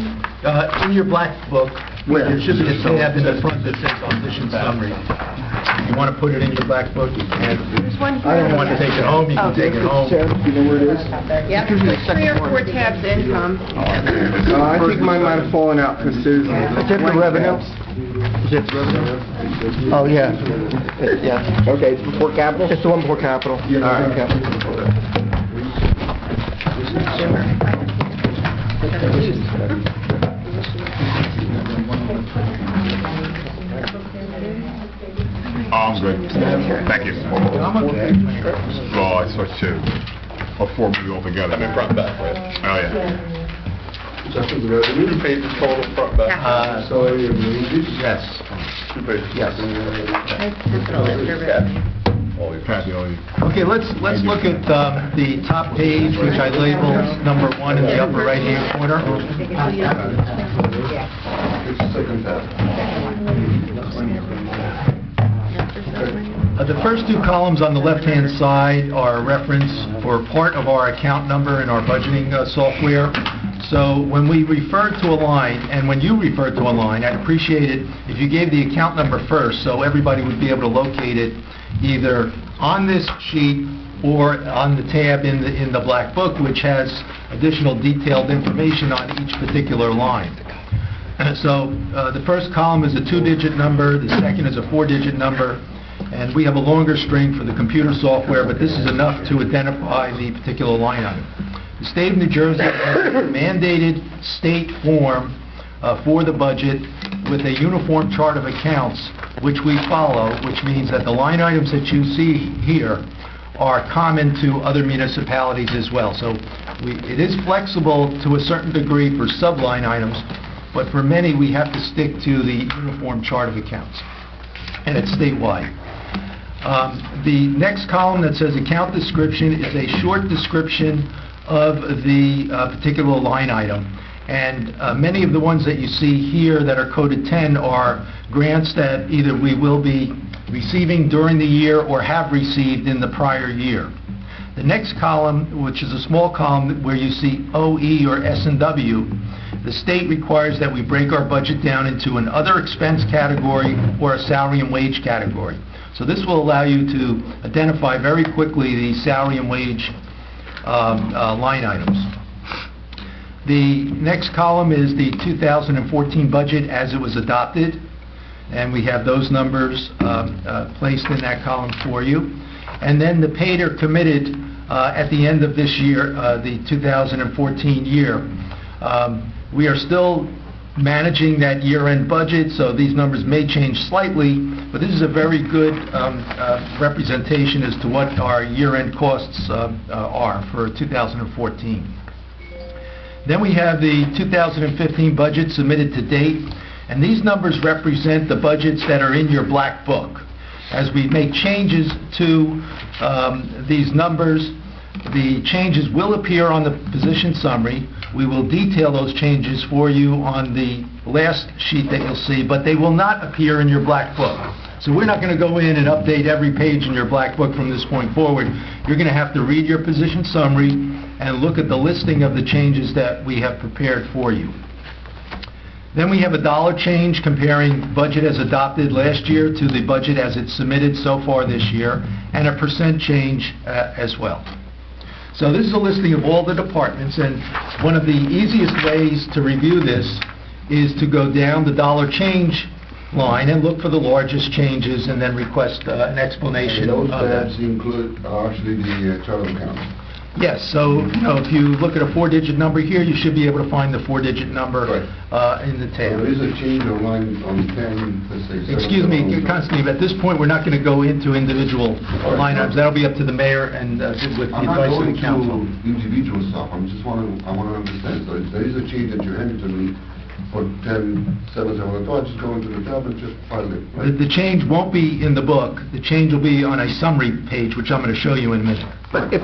In your black book, Where? there should be a tab in the front that says position summary. If you want to put it in your black book, you can. There's one I don't here. want to take it home, you can take it home. Do you know where it is? Yeah, there's 3 or 4 tabs income. I think mine might have fallen out because there's... Is that the revenue? Is that the revenue? Oh, yeah. Yeah. Okay, it's before capital? It's the one before capital. All right. Oh, I'm good. Thank you. I'm okay. Well, I saw 2. Or 4 maybe altogether. I mean, front and back, right? Oh, yeah. Just the revenue. 2 pages total, front and back. So you Yes. 2 pages. Yes. Kathy, all you. Okay, let's look at the top page, which I labeled number 1 in the upper right-hand corner. It's the second tab. The first 2 columns on the left-hand side are a reference for part of our account number in our budgeting software. So when we refer to a line, and when you refer to a line, I'd appreciate it if you gave the account number first so everybody would be able to locate it either on this sheet or on the tab in the black book, which has additional detailed information on each particular line. So the first column is a 2-digit number, the second is a 4-digit number, and we have a longer string for the computer software, but this is enough to identify the particular line item. The state of New Jersey has a mandated state form for the budget with a uniform chart of accounts, which we follow, which means that the line items that you see here are common to other municipalities as well. So it is flexible to a certain degree for subline items, but for many we have to stick to the uniform chart of accounts, and it's statewide. The next column that says account description is a short description of the particular line item. And many of the ones that you see here that are coded 10 are grants that either we will be receiving during the year or have received in the prior year. The next column, which is a small column where you see OE or S&W, the state requires that we break our budget down into an other expense category or a salary and wage category. So this will allow you to identify very quickly the salary and wage line items. The next column is the 2014 budget as it was adopted, and we have those numbers placed in that column for you. And then the paid or committed at the end of this year, the 2014 year. We are still managing that year-end budget, so these numbers may change slightly, but this is a very good representation as to what our year-end costs are for 2014. Then we have the 2015 budget submitted to date, and these numbers represent the budgets that are in your black book. As we make changes to these numbers, The changes will appear on the position summary. We will detail those changes for you on the last sheet that you'll see, but they will not appear in your black book. So we're not going to go in and update every page in your black book from this point forward. You're going to have to read your position summary and look at the listing of the changes that we have prepared for you. Then we have a dollar change comparing budget as adopted last year to the budget as it's submitted so far this year, and a percent change as well. So this is a listing of all the departments, and one of the easiest ways to review this is to go down the dollar change line and look for the largest changes and then request an explanation And those of that. tabs include actually the travel account. Yes, so if you look at a 4-digit number here, you should be able to find the 4-digit number in the tab. There is a change on line on 10, let's say... Excuse me, Constantine, at this point, we're not going to go into individual line items. That'll be up to the mayor and with the advice of the council. I'm not going to individual stuff, I want to understand. So if there is a change that you handed to me for 10,771, I just go into the tab and just file it, right? The change won't be in the book. The change will be on a summary page, which I'm going to show you in a minute. But if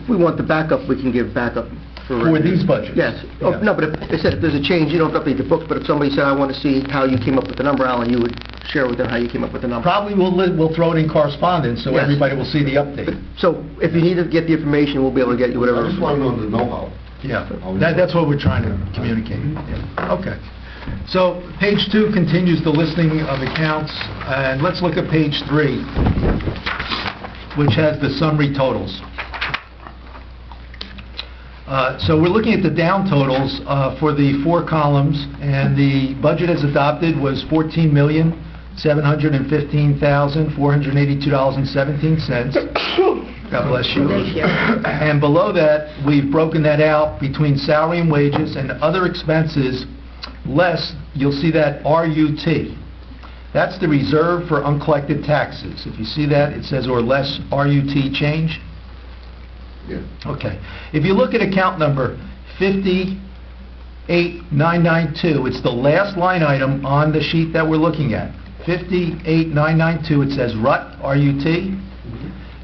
we want the backup, we can give backup for... For these budgets? Yes. Oh, Yeah. no, but if they said if there's a change, you don't have to update the books, but if somebody said, I want to see how you came up with the number, Alan, you would share with them how you came up with the number. Probably we'll throw it in correspondence, so Yes. everybody will see the update. So if you need to get the information, we'll be able to get you whatever... I just want to know the know-how. Yeah, that's what we're trying to communicate. Yeah. Okay. So page 2 continues the listing of accounts, and let's look at page 3, which has the summary totals. So we're looking at the down totals for the 4 columns, and the budget as adopted was $14,715,482.17. God bless you. Thank you. And below that, we've broken that out between salary and wages and other expenses less, you'll see that RUT. That's the reserve for uncollected taxes. If you see that, it says or less RUT change. Yeah. Okay. If you look at account number 58992, it's the last line item on the sheet that we're looking at. 58992, it says RUT, R-U-T,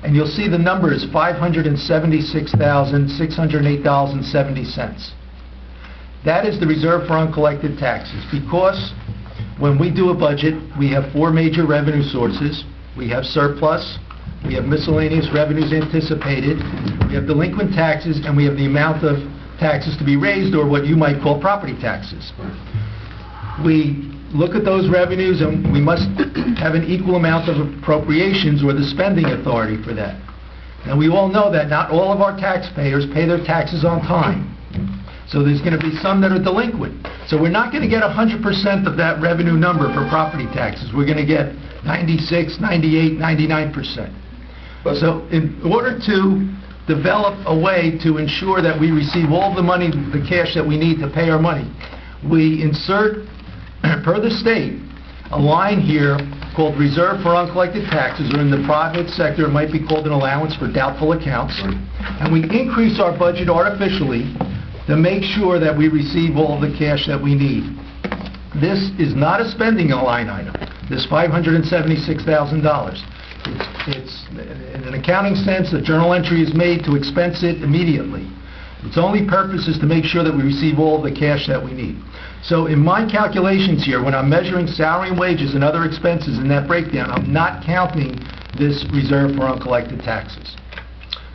and you'll see the number is $576,608.70. That is the reserve for uncollected taxes, because when we do a budget, we have 4 major revenue sources. We have surplus, we have miscellaneous revenues anticipated, we have delinquent taxes, and we have the amount of taxes to be raised, or what you might call property taxes. We look at those revenues, and we must have an equal amount of appropriations or the spending authority for that. Now, we all know that not all of our taxpayers pay their taxes on time. So there's going to be some that are delinquent. So we're not going to get 100% of that revenue number for property taxes. We're going to get 96, 98, 99%. So in order to develop a way to ensure that we receive all the money, the cash that we need to pay our money, we insert, per the state, a line here called Reserve for Uncollected Taxes, or in the private sector, it might be called an allowance for doubtful accounts. And we increase our budget artificially to make sure that we receive all the cash that we need. This is not a spending line item, this $576,000. It's, in an accounting sense, the journal entry is made to expense it immediately. Its only purpose is to make sure that we receive all the cash that we need. So in my calculations here, when I'm measuring salary and wages and other expenses in that breakdown, I'm not counting this reserve for uncollected taxes.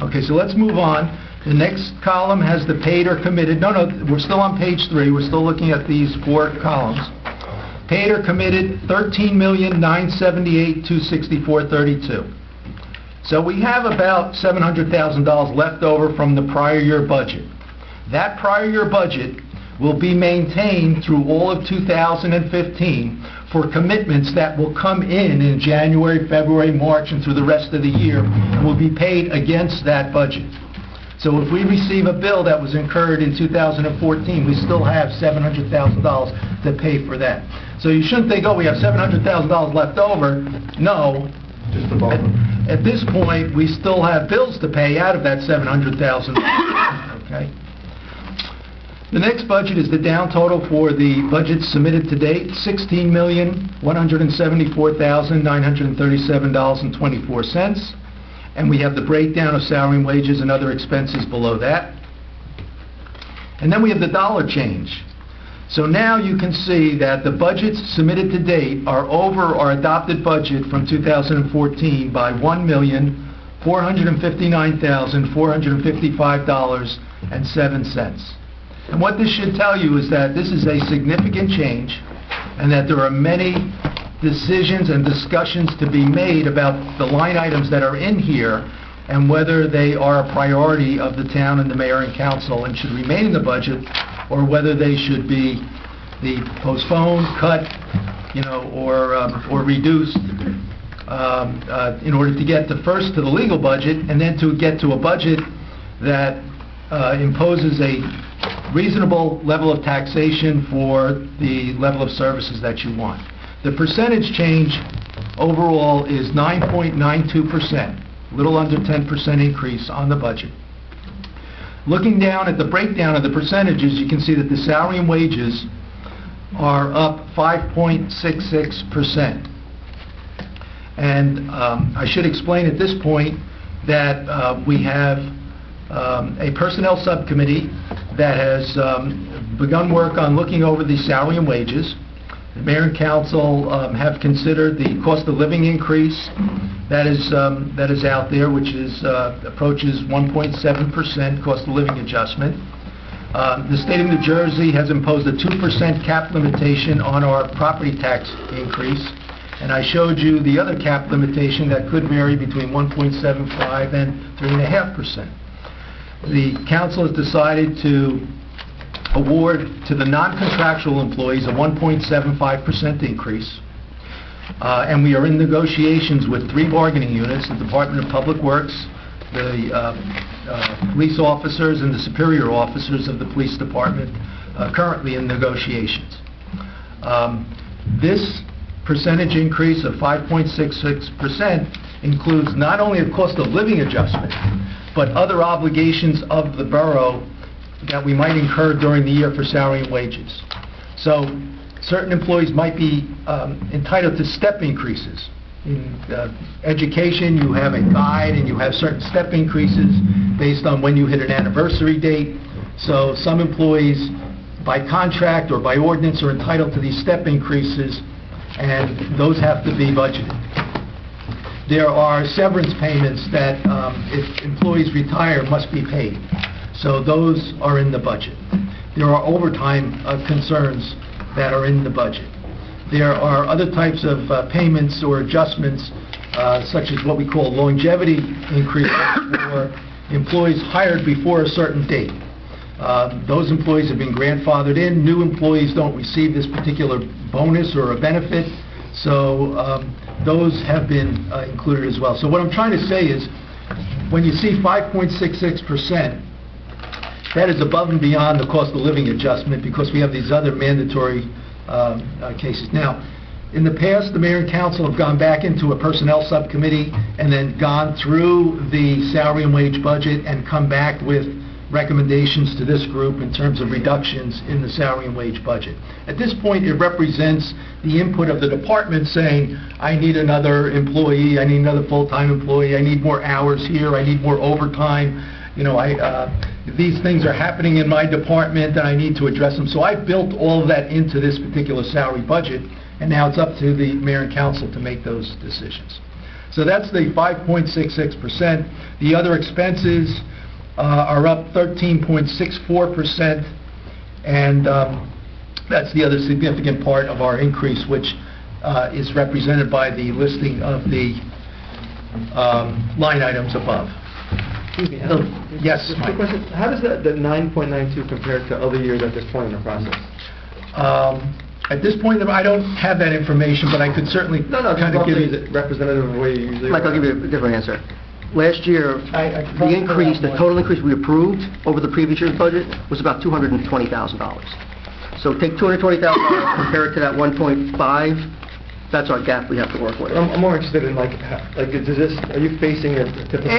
Okay, so let's move on. The next column has the paid or committed. No, we're still on page 3. We're still looking at these 4 columns. Paid or committed, $13,978,264.32. So we have about $700,000 left over from the prior year budget. That prior year budget will be maintained through all of 2015 for commitments that will come in January, February, March, and through the rest of the year, and will be paid against that budget. So if we receive a bill that was incurred in 2014, we still have $700,000 to pay for that. So you shouldn't think, oh, we have $700,000 left over. No. Just the buffer. At this point, we still have bills to pay out of that $700,000. Okay? The next budget is the down total for the budget submitted to date, $16,174,937.24. and we have the breakdown of salary and wages and other expenses below that. And then we have the dollar change. So now you can see that the budgets submitted to date are over our adopted budget from 2014 by $1,459,455.07. And what this should tell you is that this is a significant change, and that there are many decisions and discussions to be made about the line items that are in here, and whether they are a priority of the town and the mayor and council and should remain in the budget, or whether they should be postponed, cut, or reduced in order to get first to the legal budget, and then to get to a budget that imposes a reasonable level of taxation for the level of services that you want. The percentage change overall is 9.92%, a little under 10% increase on the budget. Looking down at the breakdown of the percentages, you can see that the salary and wages are up 5.66%. And I should explain at this point that we have a personnel subcommittee that has begun work on looking over the salary and wages. The mayor and council have considered the cost of living increase that is out there, which approaches 1.7% cost of living adjustment. The state of New Jersey has imposed a 2% cap limitation on our property tax increase, and I showed you the other cap limitation that could vary between 1.75 and 3.5%. The council has decided to award to the non-contractual employees a 1.75% increase, and we are in negotiations with 3 bargaining units, the Department of Public Works, the police officers, and the superior officers of the police department, currently in negotiations. This percentage increase of 5.66% includes not only a cost of living adjustment, but other obligations of the borough that we might incur during the year for salary and wages. So certain employees might be entitled to step increases. In education, you have a guide and you have certain step increases based on when you hit an anniversary date. So some employees, by contract or by ordinance, are entitled to these step increases, and those have to be budgeted. There are severance payments that, if employees retire, must be paid. So those are in the budget. There are overtime concerns that are in the budget. There are other types of payments or adjustments, such as what we call longevity increases for employees hired before a certain date. Those employees have been grandfathered in. New employees don't receive this particular bonus or a benefit, so those have been included as well. So what I'm trying to say is, when you see 5.66%, that is above and beyond the cost of living adjustment, because we have these other mandatory cases. Now, in the past, the mayor and council have gone back into a personnel subcommittee and then gone through the salary and wage budget and come back with recommendations to this group in terms of reductions in the salary and wage budget. At this point, it represents the input of the department saying, I need another employee, I need another full-time employee, I need more hours here, I need more overtime. These things are happening in my department and I need to address them. So I built all of that into this particular salary budget, and now it's up to the mayor and council to make those decisions. So that's the 5.66%. The other expenses are up 13.64%, and that's the other significant part of our increase, which is represented by the listing of the line items above. Excuse me. Yes, Just a Mike. question. How does the 9.92 compare to other years at this point in the process? At this point, I don't have that information, but I could certainly kind of give you the... representative of the way you usually... Mike, I'll give you a different answer. Last year, the increase, the total increase we approved over the previous year's budget was about $220,000. So take $220,000, compare it to that 1.5, that's our gap we have to work with. I'm more interested in, are you facing a typical...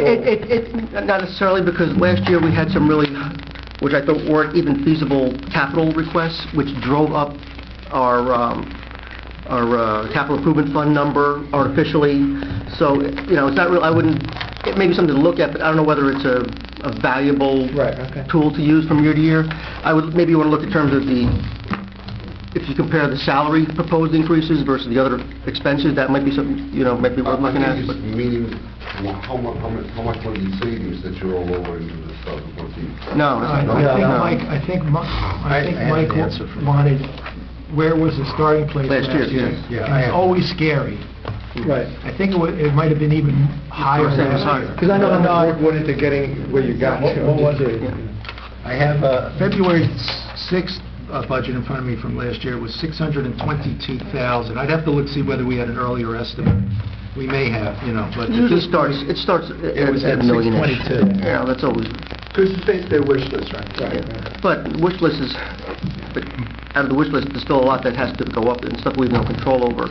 Not necessarily, because last year we had some really, which I thought weren't even feasible capital requests, which drove up our capital improvement fund number artificially. So, it's not real, I wouldn't it may be something to look at, but I don't know whether it's a valuable Right, okay. tool to use from year to year. I would maybe want to look in terms of if you compare the salary proposed increases versus the other expenses, that might be something, might be worth looking at. I think it's meaning how much money in savings that you're all over into the 2014. No, I think Mike wanted, where was the starting place Last year, Yeah, I it's have- always scary. Right. I think it might have been even higher It was last higher. year. Because I know how much work went into getting where you got to. What was it? Yeah. I have February 6th budget in front of me from last year. It was $622,000. I'd have to look, see whether we had an earlier estimate. We may have, but... It usually starts It was at a million-ish. 622. Yeah, that's always... Because it's based their wish list, right? Yeah. But wish list is, but out of the wish list, there's still a lot that has to go up and stuff we have no control over.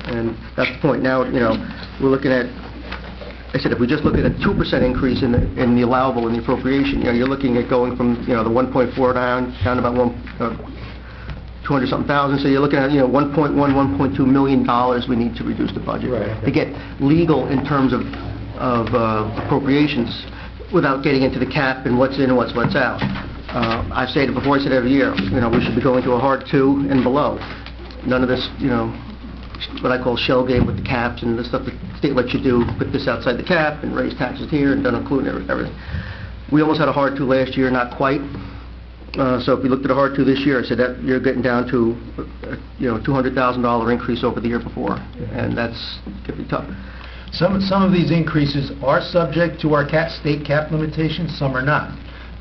And that's the point. Now, we're looking at, I said, if we just look at a 2% increase in the allowable in the appropriation, you're looking at going from, the 1.4 down to about 200-something thousand. So you're looking at, $1.1, $1.2 million we need to reduce the budget to get legal in terms of appropriations without getting into the cap and what's in and what's out. I've stated before, I said every year, we should be going to a hard 2 and below. None of this, what I call shell game with the caps and the stuff the state lets you do, put this outside the cap and raise taxes here and don't include everything. We almost had a hard 2 last year, not quite. So if we looked at a hard 2 this year, I said that you're getting down to, $200,000 increase over the year before, and that's going to be tough. Some of these increases are subject to our state cap limitations, some are not.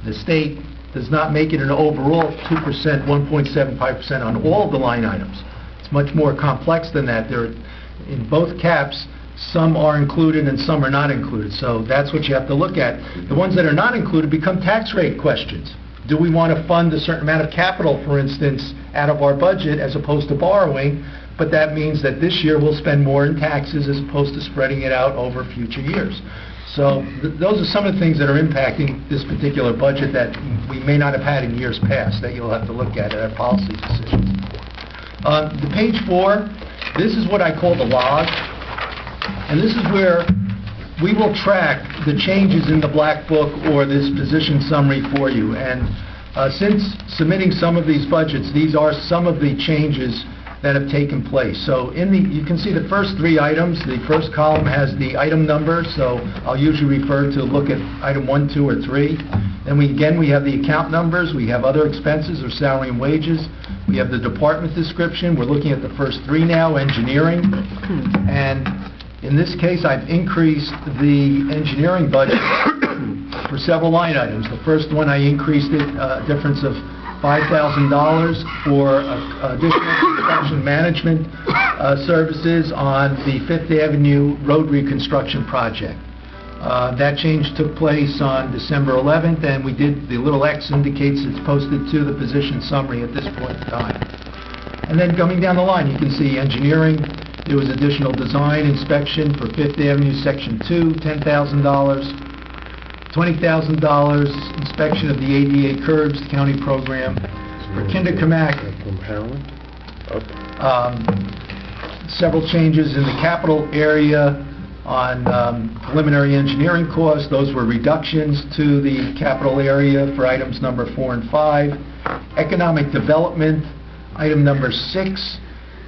The state does not make it an overall 2%, 1.75% on all the line items. It's much more complex than that. In both caps, some are included and some are not included. So that's what you have to look at. The ones that are not included become tax rate questions. Do we want to fund a certain amount of capital, for instance, out of our budget as opposed to borrowing? But that means that this year we'll spend more in taxes as opposed to spreading it out over future years. So those are some of the things that are impacting this particular budget that we may not have had in years past that you'll have to look at our policy decisions. The page 4, this is what I call the log, and this is where we will track the changes in the black book or this position summary for you. And since submitting some of these budgets, these are some of the changes that have taken place. So you can see the first 3 items. The first column has the item number, so I'll usually refer to look at item 1, 2, or 3. Then we have the account numbers. We have other expenses or salary and wages. We have the department description. We're looking at the first 3 now, engineering. And in this case, I've increased the engineering budget for several line items. The first one, I increased it, a difference of $5,000 for additional construction management services on the 5th Avenue Road Reconstruction Project. That change took place on December 11th, and we did, the little X indicates it's posted to the position summary at this point in time. And then coming down the line, you can see engineering. There was additional design inspection for 5th Avenue Section 2, $10,000. $20,000 inspection of the ADA curbs, county program. For Kinderkamak, several changes in the capital area on preliminary engineering costs. Those were reductions to the capital area for items number 4 and 5. Economic development, item number 6.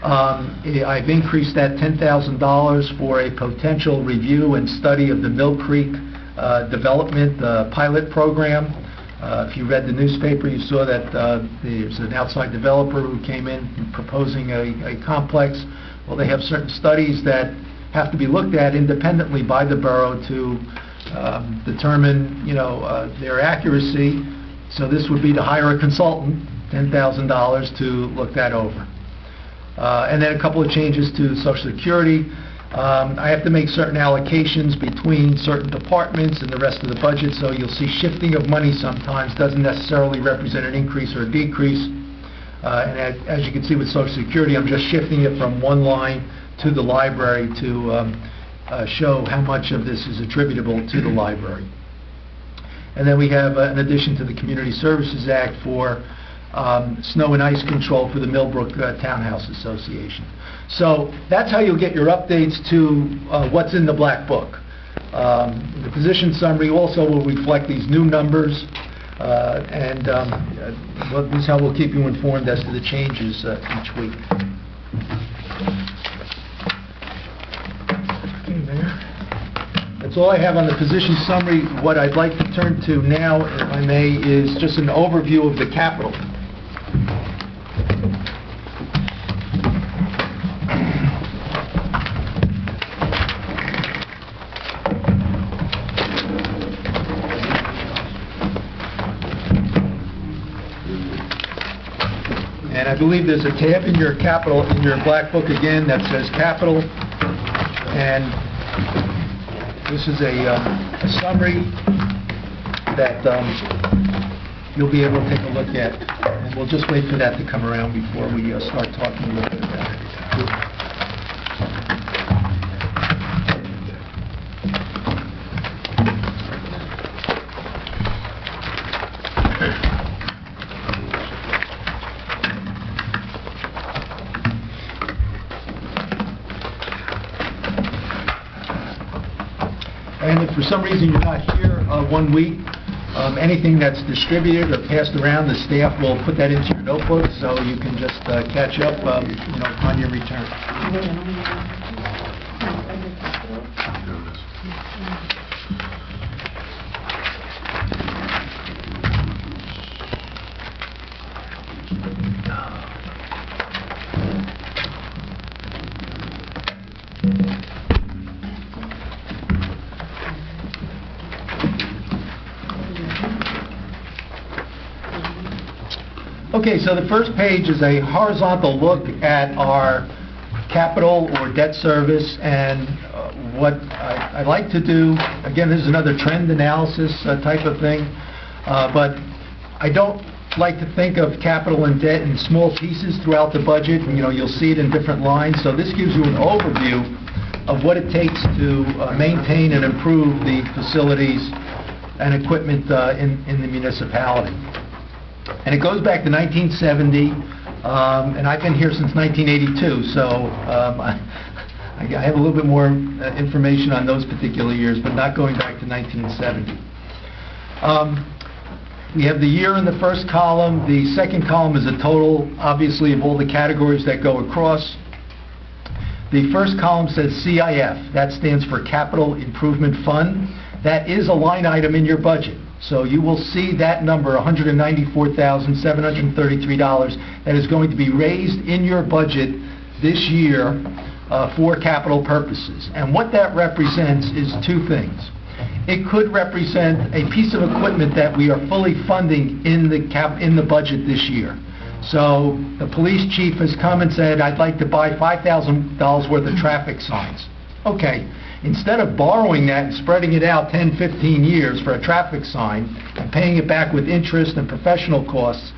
I've increased that $10,000 for a potential review and study of the Mill Creek development pilot program. If you read the newspaper, you saw that there's an outside developer who came in proposing a complex. Well, they have certain studies that have to be looked at independently by the borough to determine, their accuracy. So this would be to hire a consultant, $10,000, to look that over. And then a couple of changes to Social Security. I have to make certain allocations between certain departments and the rest of the budget, so you'll see shifting of money sometimes doesn't necessarily represent an increase or a decrease. And as you can see with Social Security, I'm just shifting it from one line to the library to show how much of this is attributable to the library. And then we have an addition to the Community Services Act for snow and ice control for the Millbrook Townhouse Association. So that's how you'll get your updates to what's in the black book. The position summary also will reflect these new numbers, and well, this is how we'll keep you informed as to the changes each week. That's all I have on the position summary. What I'd like to turn to now, if I may, is just an overview of the capital. And I believe there's a tab in your capital, in your black book again, that says capital, and this is a summary that you'll be able to take a look at, and we'll just wait for that to come around before we start talking a little bit about it. And if for some reason you're not here 1 week, anything that's distributed or passed around, the staff will put that into your notebook, so you can just catch up, on your return. Okay, so the first page is a horizontal look at our capital or debt service, and what I like to do, again, this is another trend analysis type of thing, but I don't like to think of capital and debt in small pieces throughout the budget. You'll see it in different lines, so this gives you an overview of what it takes to maintain and improve the facilities and equipment in the municipality. And it goes back to 1970, and I've been here since 1982, so I have a little bit more information on those particular years, but not going back to 1970. We have the year in the first column. The second column is a total, obviously, of all the categories that go across. The first column says CIF. That stands for Capital Improvement Fund. That is a line item in your budget. So you will see that number, $194,733, that is going to be raised in your budget this year for capital purposes. And what that represents is two things. It could represent a piece of equipment that we are fully funding in the budget this year. So the police chief has come and said, I'd like to buy $5,000 worth of traffic signs. Okay. Instead of borrowing that and spreading it out 10, 15 years for a traffic sign and paying it back with interest and professional costs,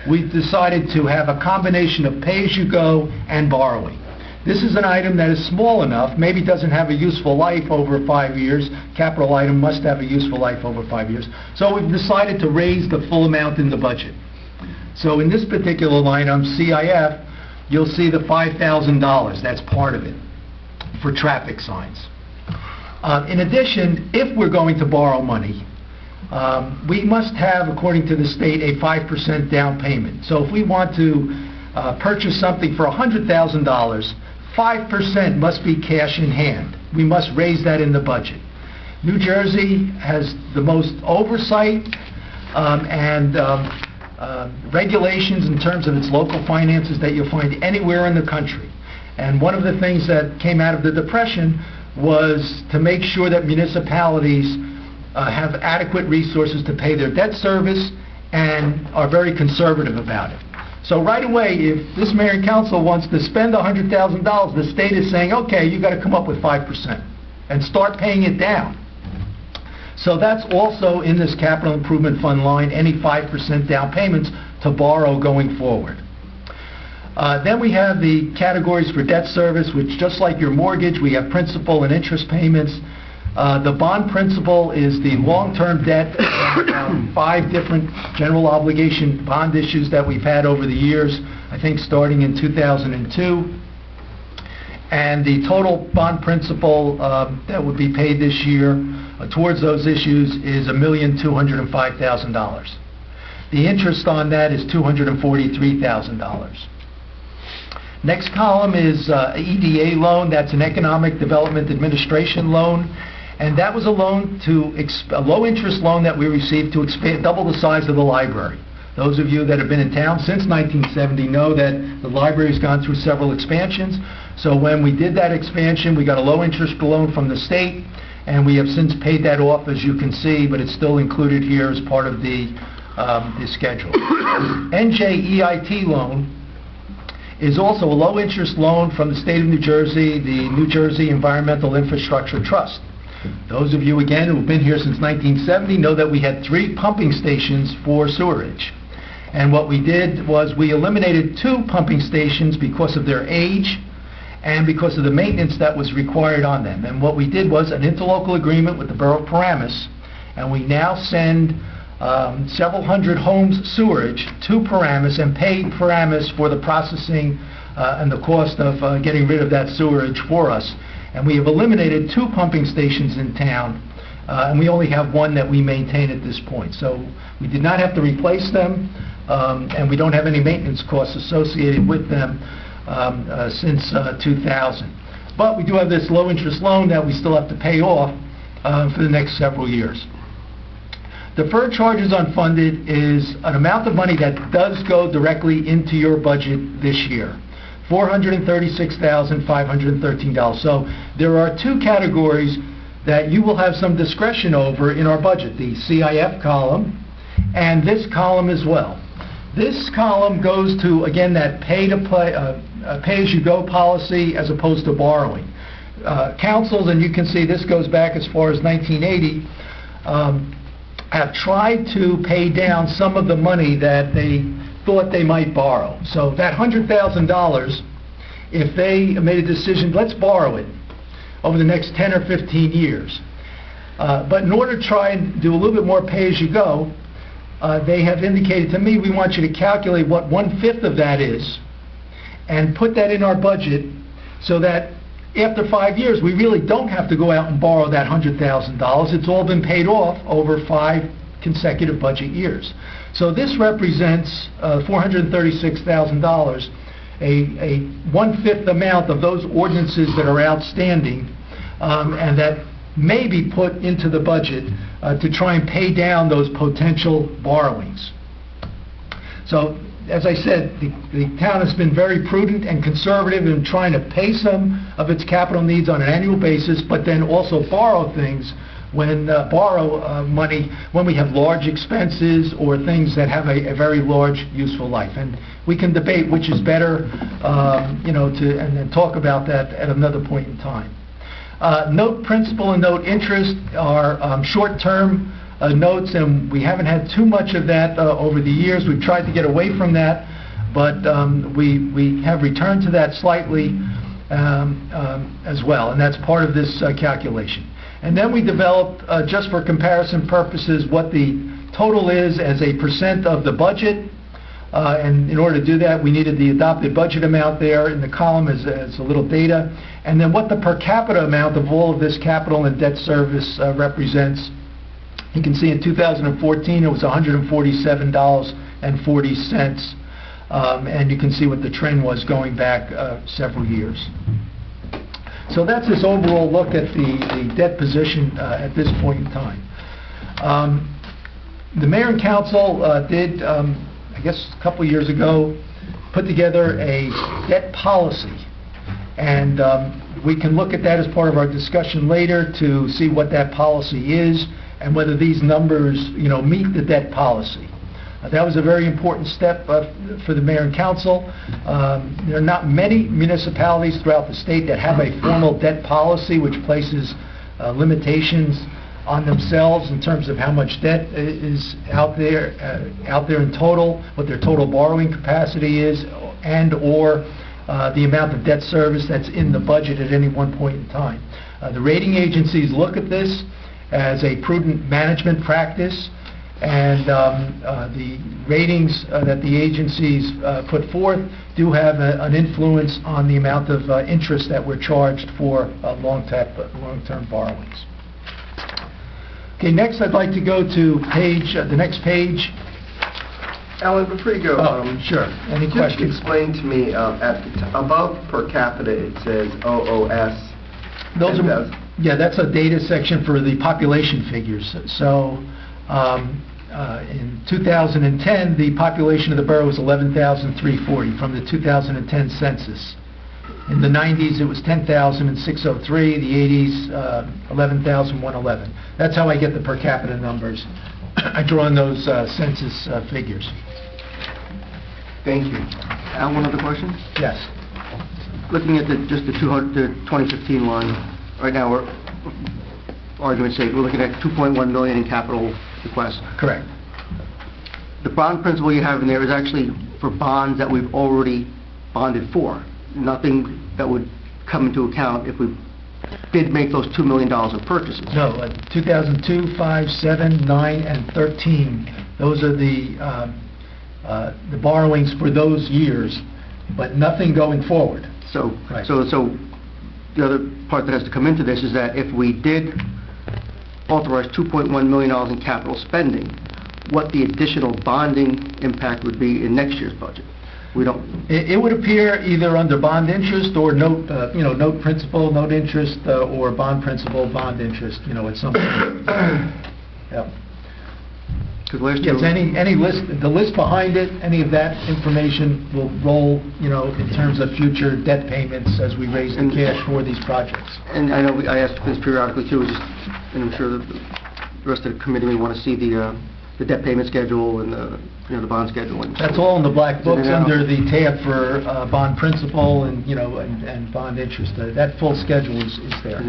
we've decided to have a combination of pay-as-you-go and borrowing. This is an item that is small enough, maybe doesn't have a useful life over 5 years. Capital item must have a useful life over 5 years. So we've decided to raise the full amount in the budget. So in this particular line on CIF, you'll see the $5,000. That's part of it for traffic signs. In addition, if we're going to borrow money, we must have, according to the state, a 5% down payment. So if we want to purchase something for $100,000, 5% must be cash in hand. We must raise that in the budget. New Jersey has the most oversight and regulations in terms of its local finances that you'll find anywhere in the country. And one of the things that came out of the Depression was to make sure that municipalities have adequate resources to pay their debt service and are very conservative about it. So right away, if this mayor and council wants to spend $100,000, the state is saying, okay, you've got to come up with 5% and start paying it down. So that's also in this capital improvement fund line, any 5% down payments to borrow going forward. Then we have the categories for debt service, which just like your mortgage, we have principal and interest payments. The bond principal is the long-term debt, 5 different general obligation bond issues that we've had over the years, I think starting in 2002. And the total bond principal that would be paid this year towards those issues is $1,205,000. The interest on that is $243,000. Next column is EDA loan. That's an Economic Development Administration loan. And that was a loan a low-interest loan that we received to double the size of the library. Those of you that have been in town since 1970 know that the library has gone through several expansions. So when we did that expansion, we got a low-interest loan from the state, and we have since paid that off, as you can see, but it's still included here as part of the schedule. NJEIT loan is also a low-interest loan from the state of New Jersey, the New Jersey Environmental Infrastructure Trust. Those of you, again, who have been here since 1970 know that we had 3 pumping stations for sewerage. And what we did was we eliminated 2 pumping stations because of their age and because of the maintenance that was required on them. And what we did was an interlocal agreement with the Borough of Paramus, and we now send several hundred homes sewerage to Paramus and pay Paramus for the processing and the cost of getting rid of that sewerage for us. And we have eliminated 2 pumping stations in town, and we only have 1 that we maintain at this point. So we did not have to replace them, and we don't have any maintenance costs associated with them since 2000. But we do have this low-interest loan that we still have to pay off for the next several years. Deferred charges unfunded is an amount of money that does go directly into your budget this year. $436,513. So there are 2 categories that you will have some discretion over in our budget, the CIF column and this column as well. This column goes to, again, that pay-as-you-go policy as opposed to borrowing. Councils, and you can see this goes back as far as 1980, have tried to pay down some of the money that they thought they might borrow. So that $100,000, if they made a decision, let's borrow it over the next 10 or 15 years. But in order to try and do a little bit more pay-as-you-go, they have indicated to me, we want you to calculate what 1/5 of that is and put that in our budget so that after 5 years, we really don't have to go out and borrow that $100,000. It's all been paid off over 5 consecutive budget years. So this represents $436,000, a 1/5 amount of those ordinances that are outstanding and that may be put into the budget to try and pay down those potential borrowings. So, as I said, the town has been very prudent and conservative in trying to pay some of its capital needs on an annual basis, but then also borrow things money when we have large expenses or things that have a very large useful life. And we can debate which is better, and then talk about that at another point in time. Note principal and note interest are short-term notes, and we haven't had too much of that over the years. We've tried to get away from that, but we have returned to that slightly as well, and that's part of this calculation. And then we developed, just for comparison purposes, what the total is as a % of the budget, and in order to do that, we needed the adopted budget amount there in the column as a little data, and then what the per capita amount of all of this capital and debt service represents. You can see in 2014 it was $147.40, and you can see what the trend was going back several years. So that's this overall look at the debt position at this point in time. The mayor and council did, I guess a couple of years ago, put together a debt policy. And we can look at that as part of our discussion later to see what that policy is and whether these numbers, meet the debt policy. That was a very important step for the mayor and council. There are not many municipalities throughout the state that have a formal debt policy which places limitations on themselves in terms of how much debt is out there in total, what their total borrowing capacity is, and or the amount of debt service that's in the budget at any one point in time. The rating agencies look at this as a prudent management practice, and the ratings that the agencies put forth do have an influence on the amount of interest that we're charged for long-term borrowings. Okay, next I'd like to go to the next page. Alan, before you go, Sure. Any just questions? explain to me, above per capita, it says OOS. Those and are, yeah, that's a data section for the population figures. So, in 2010, the population of the borough was 11,340 from the 2010 census. In the 90s, it was 10,603. The 80s, 11,111. That's how I get the per capita numbers. I draw on those census figures. Thank you. Al, one other question? Yes. Looking at the 2015 line, right now, we're, argument's sake, we're looking at 2.1 million in capital requests. Correct. The bond principal you have in there is actually for bonds that we've already bonded for. Nothing that would come into account if we did make those $2 million of purchases. No, 2002, 5, 7, 9, and 13. Those are the borrowings for those years, but nothing going forward. So, Right. so the other part that has to come into this is that if we did authorize $2.1 million in capital spending, what the additional bonding impact would be in next year's budget. We don't. It would appear either under bond interest or note, note principal, note interest, or bond principal, bond interest, at some point. Yep. Because last year... Yes, any list, the list behind it, any of that information will roll, in terms of future debt payments as we raise the cash for these projects. And I know I asked this periodically too, and I'm sure that the rest of the committee may want to see the debt payment schedule and the bond schedule. That's all in the black books under the tab for bond principal and and bond interest. That full schedule is there.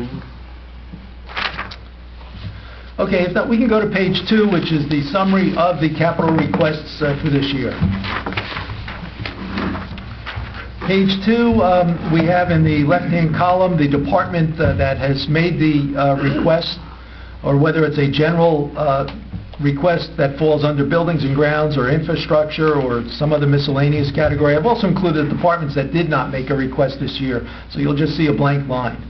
Okay, if not, we can go to page 2, which is the summary of the capital requests for this year. Page 2, we have in the left-hand column the department that has made the request, or whether it's a general request that falls under buildings and grounds or infrastructure or some other miscellaneous category. I've also included departments that did not make a request this year, so you'll just see a blank line.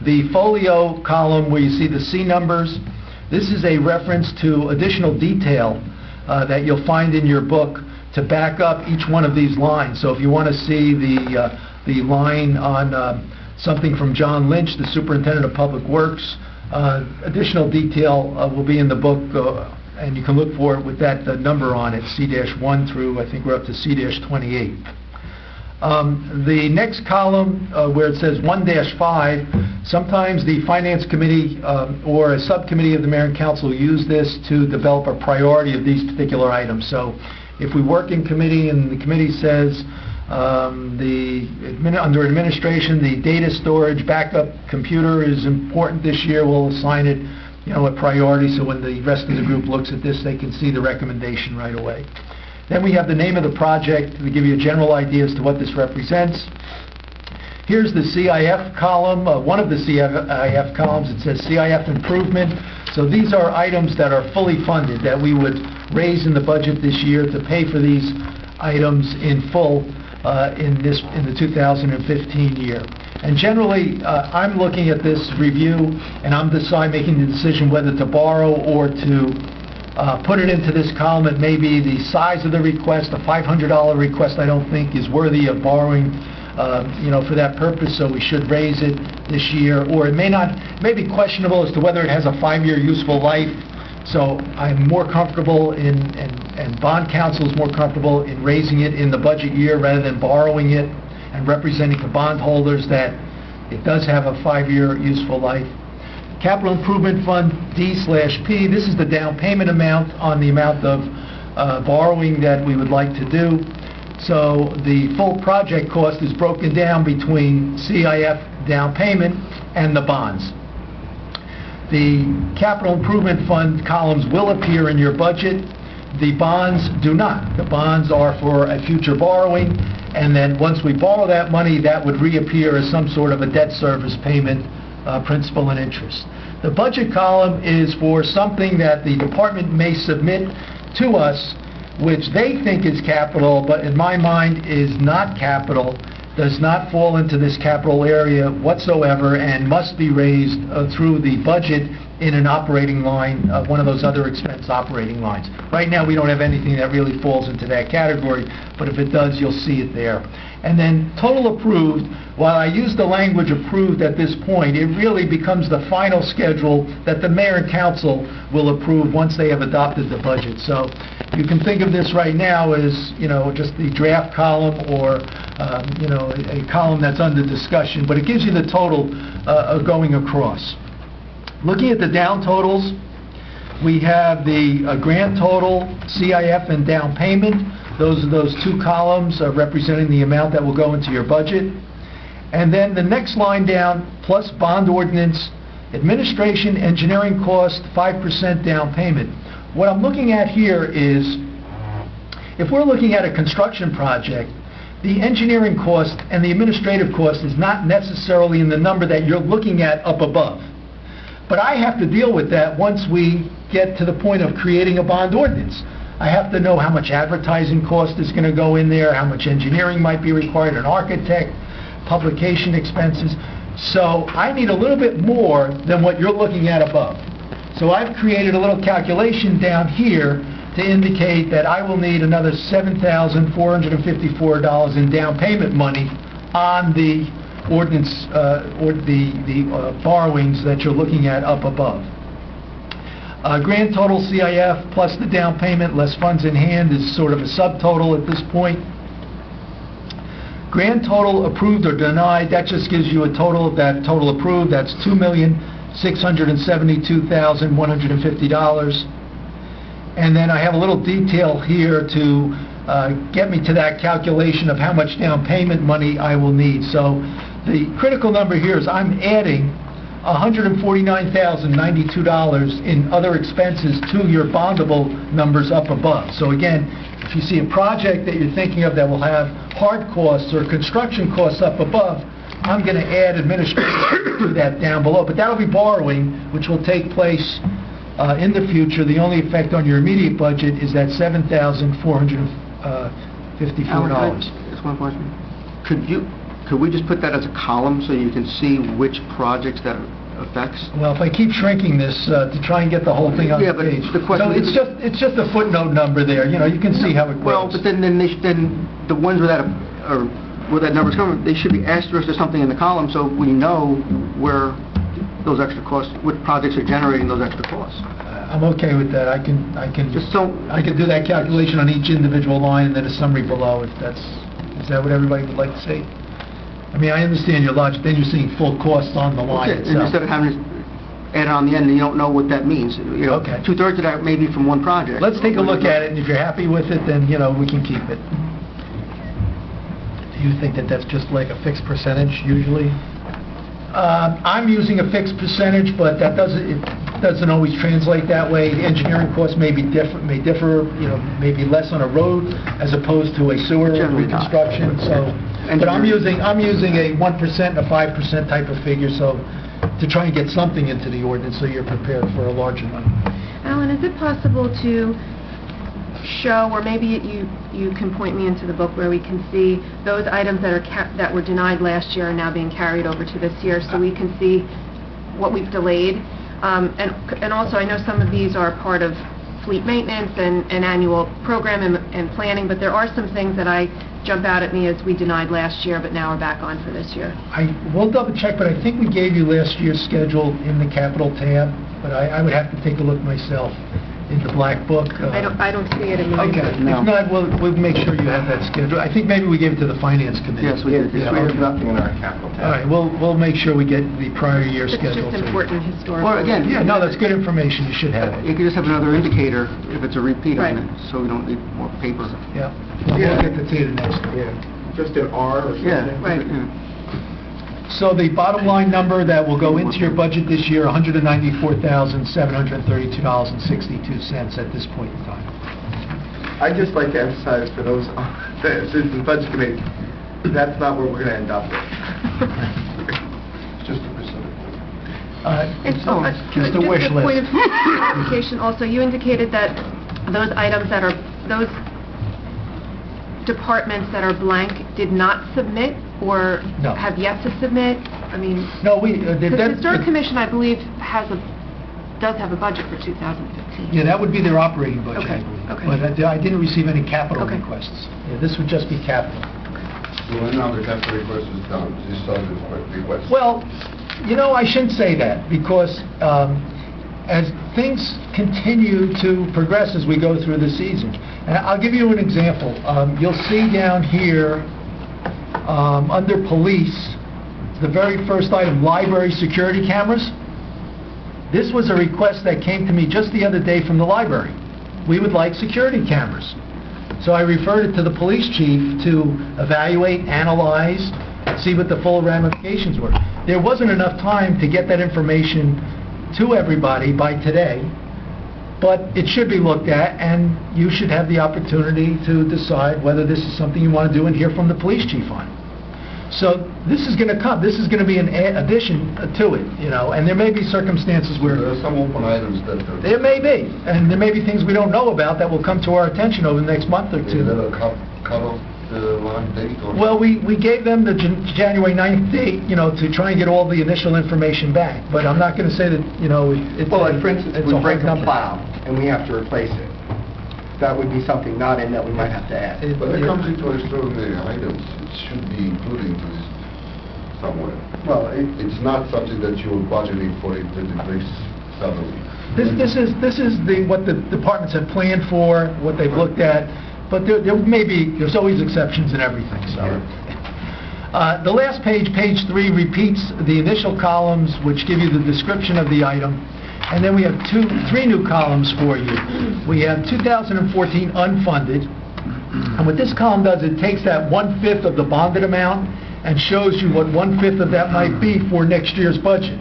The folio column where you see the C numbers, this is a reference to additional detail that you'll find in your book to back up each one of these lines. So if you want to see the line on something from John Lynch, the Superintendent of Public Works, additional detail will be in the book, and you can look for it with that number on it, C-1 through, I think we're up to C-28. The next column where it says 1-5, sometimes the Finance Committee or a subcommittee of the Mayor and Council use this to develop a priority of these particular items. So if we work in committee and the committee says under administration, the data storage backup computer is important this year, we'll assign it a priority, so when the rest of the group looks at this, they can see the recommendation right away. Then we have the name of the project to give you a general idea as to what this represents. Here's the CIF column, one of the CIF columns. It says CIF improvement. So these are items that are fully funded that we would raise in the budget this year to pay for these items in full in the 2015 year. And generally, I'm looking at this review and I'm making the decision whether to borrow or to put it into this column. It may be the size of the request. A $500 request I don't think is worthy of borrowing for that purpose, so we should raise it this year. Or it may be questionable as to whether it has a 5-year useful life. So I'm more comfortable and bond counsel is more comfortable in raising it in the budget year rather than borrowing it and representing to bondholders that it does have a 5-year useful life. Capital Improvement Fund D/P, this is the down payment amount on the amount of borrowing that we would like to do. So the full project cost is broken down between CIF down payment and the bonds. The Capital Improvement Fund columns will appear in your budget. The bonds do not. The bonds are for a future borrowing, and then once we borrow that money, that would reappear as some sort of a debt service payment, principal and interest. The budget column is for something that the department may submit to us, which they think is capital, but in my mind is not capital, does not fall into this capital area whatsoever, and must be raised through the budget in an operating line, one of those other expense operating lines. Right now, we don't have anything that really falls into that category, but if it does, you'll see it there. And then total approved, while I use the language approved at this point, it really becomes the final schedule that the mayor and council will approve once they have adopted the budget. So you can think of this right now as, just the draft column, or, a column that's under discussion, but it gives you the total going across. Looking at the down totals, we have the grant total, CIF, and down payment. Those are those two columns representing the amount that will go into your budget. And then the next line down, plus bond ordinance, administration, engineering cost, 5% down payment. What I'm looking at here is, if we're looking at a construction project, the engineering cost and the administrative cost is not necessarily in the number that you're looking at up above. But I have to deal with that once we get to the point of creating a bond ordinance. I have to know how much advertising cost is going to go in there, how much engineering might be required, an architect, publication expenses. So I need a little bit more than what you're looking at above. So I've created a little calculation down here to indicate that I will need another $7,454 in down payment money on the ordinance, or the borrowings that you're looking at up above. Grand total CIF plus the down payment less funds in hand is sort of a subtotal at this point. Grand total approved or denied, that just gives you a total. That total approved, that's $2,672,150. And then I have a little detail here to get me to that calculation of how much down payment money I will need. So the critical number here is I'm adding $149,092 in other expenses to your bondable numbers up above. So again, if you see a project that you're thinking of that will have hard costs or construction costs up above, I'm going to add administration to that down below. But that'll be borrowing, which will take place in the future. The only effect on your immediate budget is that $7,454. Just one question. Could we just put that as a column so you can see which projects that affects? Well, if I keep shrinking this to try and get the whole thing on the page. The question so it's just a footnote number there. You can see how it grows. Well, but then the ones where that number's coming, they should be asterisked or something in the column so we know where those extra costs, what projects are generating those extra costs. I'm okay with that. I can do that calculation on each individual line and then a summary below. Is that what everybody would like to see? I mean, I understand your logic. Then you're seeing full costs on the line itself. And instead of having to add it on the end, and you don't know what that means. Okay. 2/3 of that may be from one project. Let's take a look at it, and if you're happy with it, then we can keep it. Do you think that that's just like a fixed percentage usually? I'm using a fixed percentage, but it doesn't always translate that way. The engineering costs may differ, maybe less on a road as opposed to a sewer reconstruction. So, but I'm using a 1% and a 5% type of figure, so to try and get something into the ordinance, so you're prepared for a larger number. Alan, is it possible to show, or maybe you can point me into the book where we can see those items that were denied last year are now being carried over to this year, so we can see what we've delayed? And also, I know some of these are part of fleet maintenance and annual program and planning, but there are some things that jump out at me as we denied last year, but now are back on for this year. We'll double check, but I think we gave you last year's schedule in the capital tab, but I would have to take a look myself in the black book. I don't see it in mine. Okay. No. If not, we'll make sure you have that schedule. I think maybe we gave it to the finance committee. Yes, we did. Yeah, There's okay. nothing in our capital tab. All right, we'll make sure we get the prior year It's schedule. just important historical. Or again, Yeah, no, that's good information. You should have you it. could just have another indicator if it's a repeat Right. on it, so we don't need more paper. Yeah. We'll get to see it next time. Yeah, just an R or something. Yeah, Right. yeah. So the bottom line number that will go into your budget this year, $194,732.62 at this point in time. I'd just like to emphasize for those that sit in the budget committee, that's not where we're going to end up with. Just a percentage. And so, Just a wish Just a point list. of clarification also, you indicated that those items that are, those departments that are blank did not submit or No. have yet to submit? I mean, No, we... because the Historic Commission, I believe, does have a budget for 2015. Yeah, that would be their operating budget, Okay, I believe. okay. But I didn't receive any capital Okay. requests. Yeah, this would just be capital. So right now, the capital request is down, this started request. Well, you know, I shouldn't say that, because as things continue to progress as we go through the season, and I'll give you an example. You'll see down here, under police, the very first item, library security cameras. This was a request that came to me just the other day from the library. We would like security cameras. So I referred it to the police chief to evaluate, analyze, see what the full ramifications were. There wasn't enough time to get that information to everybody by today, but it should be looked at, and you should have the opportunity to decide whether this is something you want to do and hear from the police chief on. So this is going to come. This is going to be an addition to it, you know, and there may be circumstances where... There are some open items that... There may be, and there may be things we don't know about that will come to our attention over the next month or two. Is there a cut-off line date? Or Well, we gave them the January 9th date, you know, to try and get all the initial information back, but I'm not going to say that, you know, it's... Well, like, for instance, it's we a break a hard number. plow, and we have to replace it. That would be something not in that we might have to add. But it comes into extraordinary items, it should be included into this somewhere. Well, It's not something that you're budgeting for it to decrease salary. This is what the departments have planned for, what they've looked at, but there's always exceptions in everything, so. The last page, page 3, repeats the initial columns, which give you the description of the item, and then we have three new columns for you. We have 2014 unfunded, and what this column does, it takes that 1/5 of the bonded amount and shows you what 1/5 of that might be for next year's budget.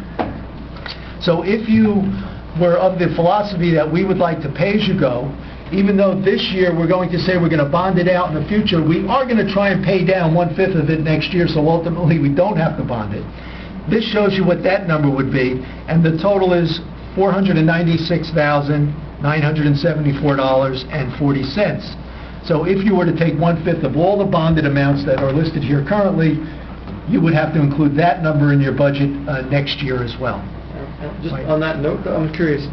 So if you were of the philosophy that we would like to pay as you go, even though this year we're going to say we're going to bond it out in the future, we are going to try and pay down 1/5 of it next year, so ultimately we don't have to bond it. This shows you what that number would be, and the total is $496,974.40. So if you were to take 1/5 of all the bonded amounts that are listed here currently, you would have to include that number in your budget next year as well. Just on that note, I'm curious,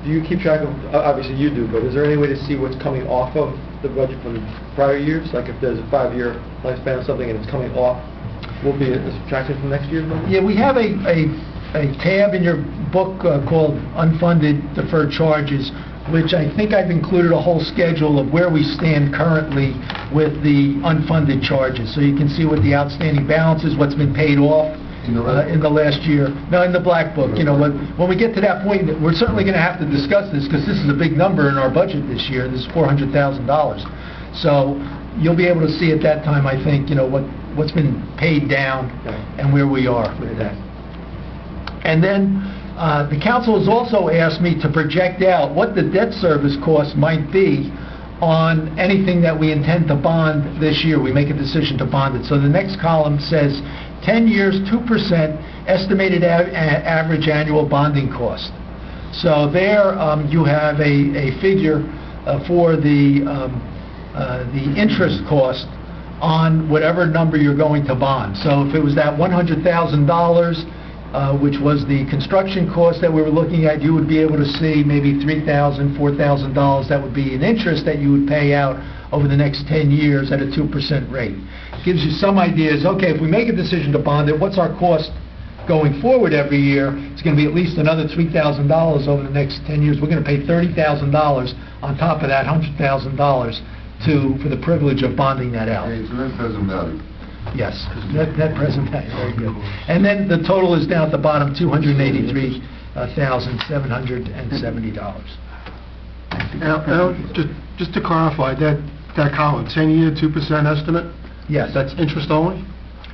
do you keep track of, obviously you do, but is there any way to see what's coming off of the budget from prior years? Like if there's a 5-year lifespan of something and it's coming off, will be a subtraction from next year's budget? Yeah, we have a tab in your book called Unfunded Deferred Charges, which I think I've included a whole schedule of where we stand currently with the unfunded charges. So you can see what the outstanding balance is, what's been paid off in the last year. No, in the black book. You know, when we get to that point, we're certainly going to have to discuss this because this is a big number in our budget this year. This is $400,000. So you'll be able to see at that time, I think, you know, what's been paid down and where we are with that. And then the council has also asked me to project out what the debt service cost might be on anything that we intend to bond this year. We make a decision to bond it. So the next column says 10 years, 2% estimated average annual bonding cost. So there you have a figure for the interest cost on whatever number you're going to bond. So if it was that $100,000, which was the construction cost that we were looking at, you would be able to see maybe $3,000, $4,000. That would be an interest that you would pay out over the next 10 years at a 2% rate. Gives you some ideas, okay, if we make a decision to bond it, what's our cost going forward every year? It's going to be at least another $3,000 over the next 10 years. We're going to pay $30,000 on top of that $100,000 for the privilege of bonding that out. It's net present value. Yes, net present value, very good. And then the total is down at the bottom, $283,770. Now, just to clarify, that column, 10-year, 2% estimate? Yes. That's interest only?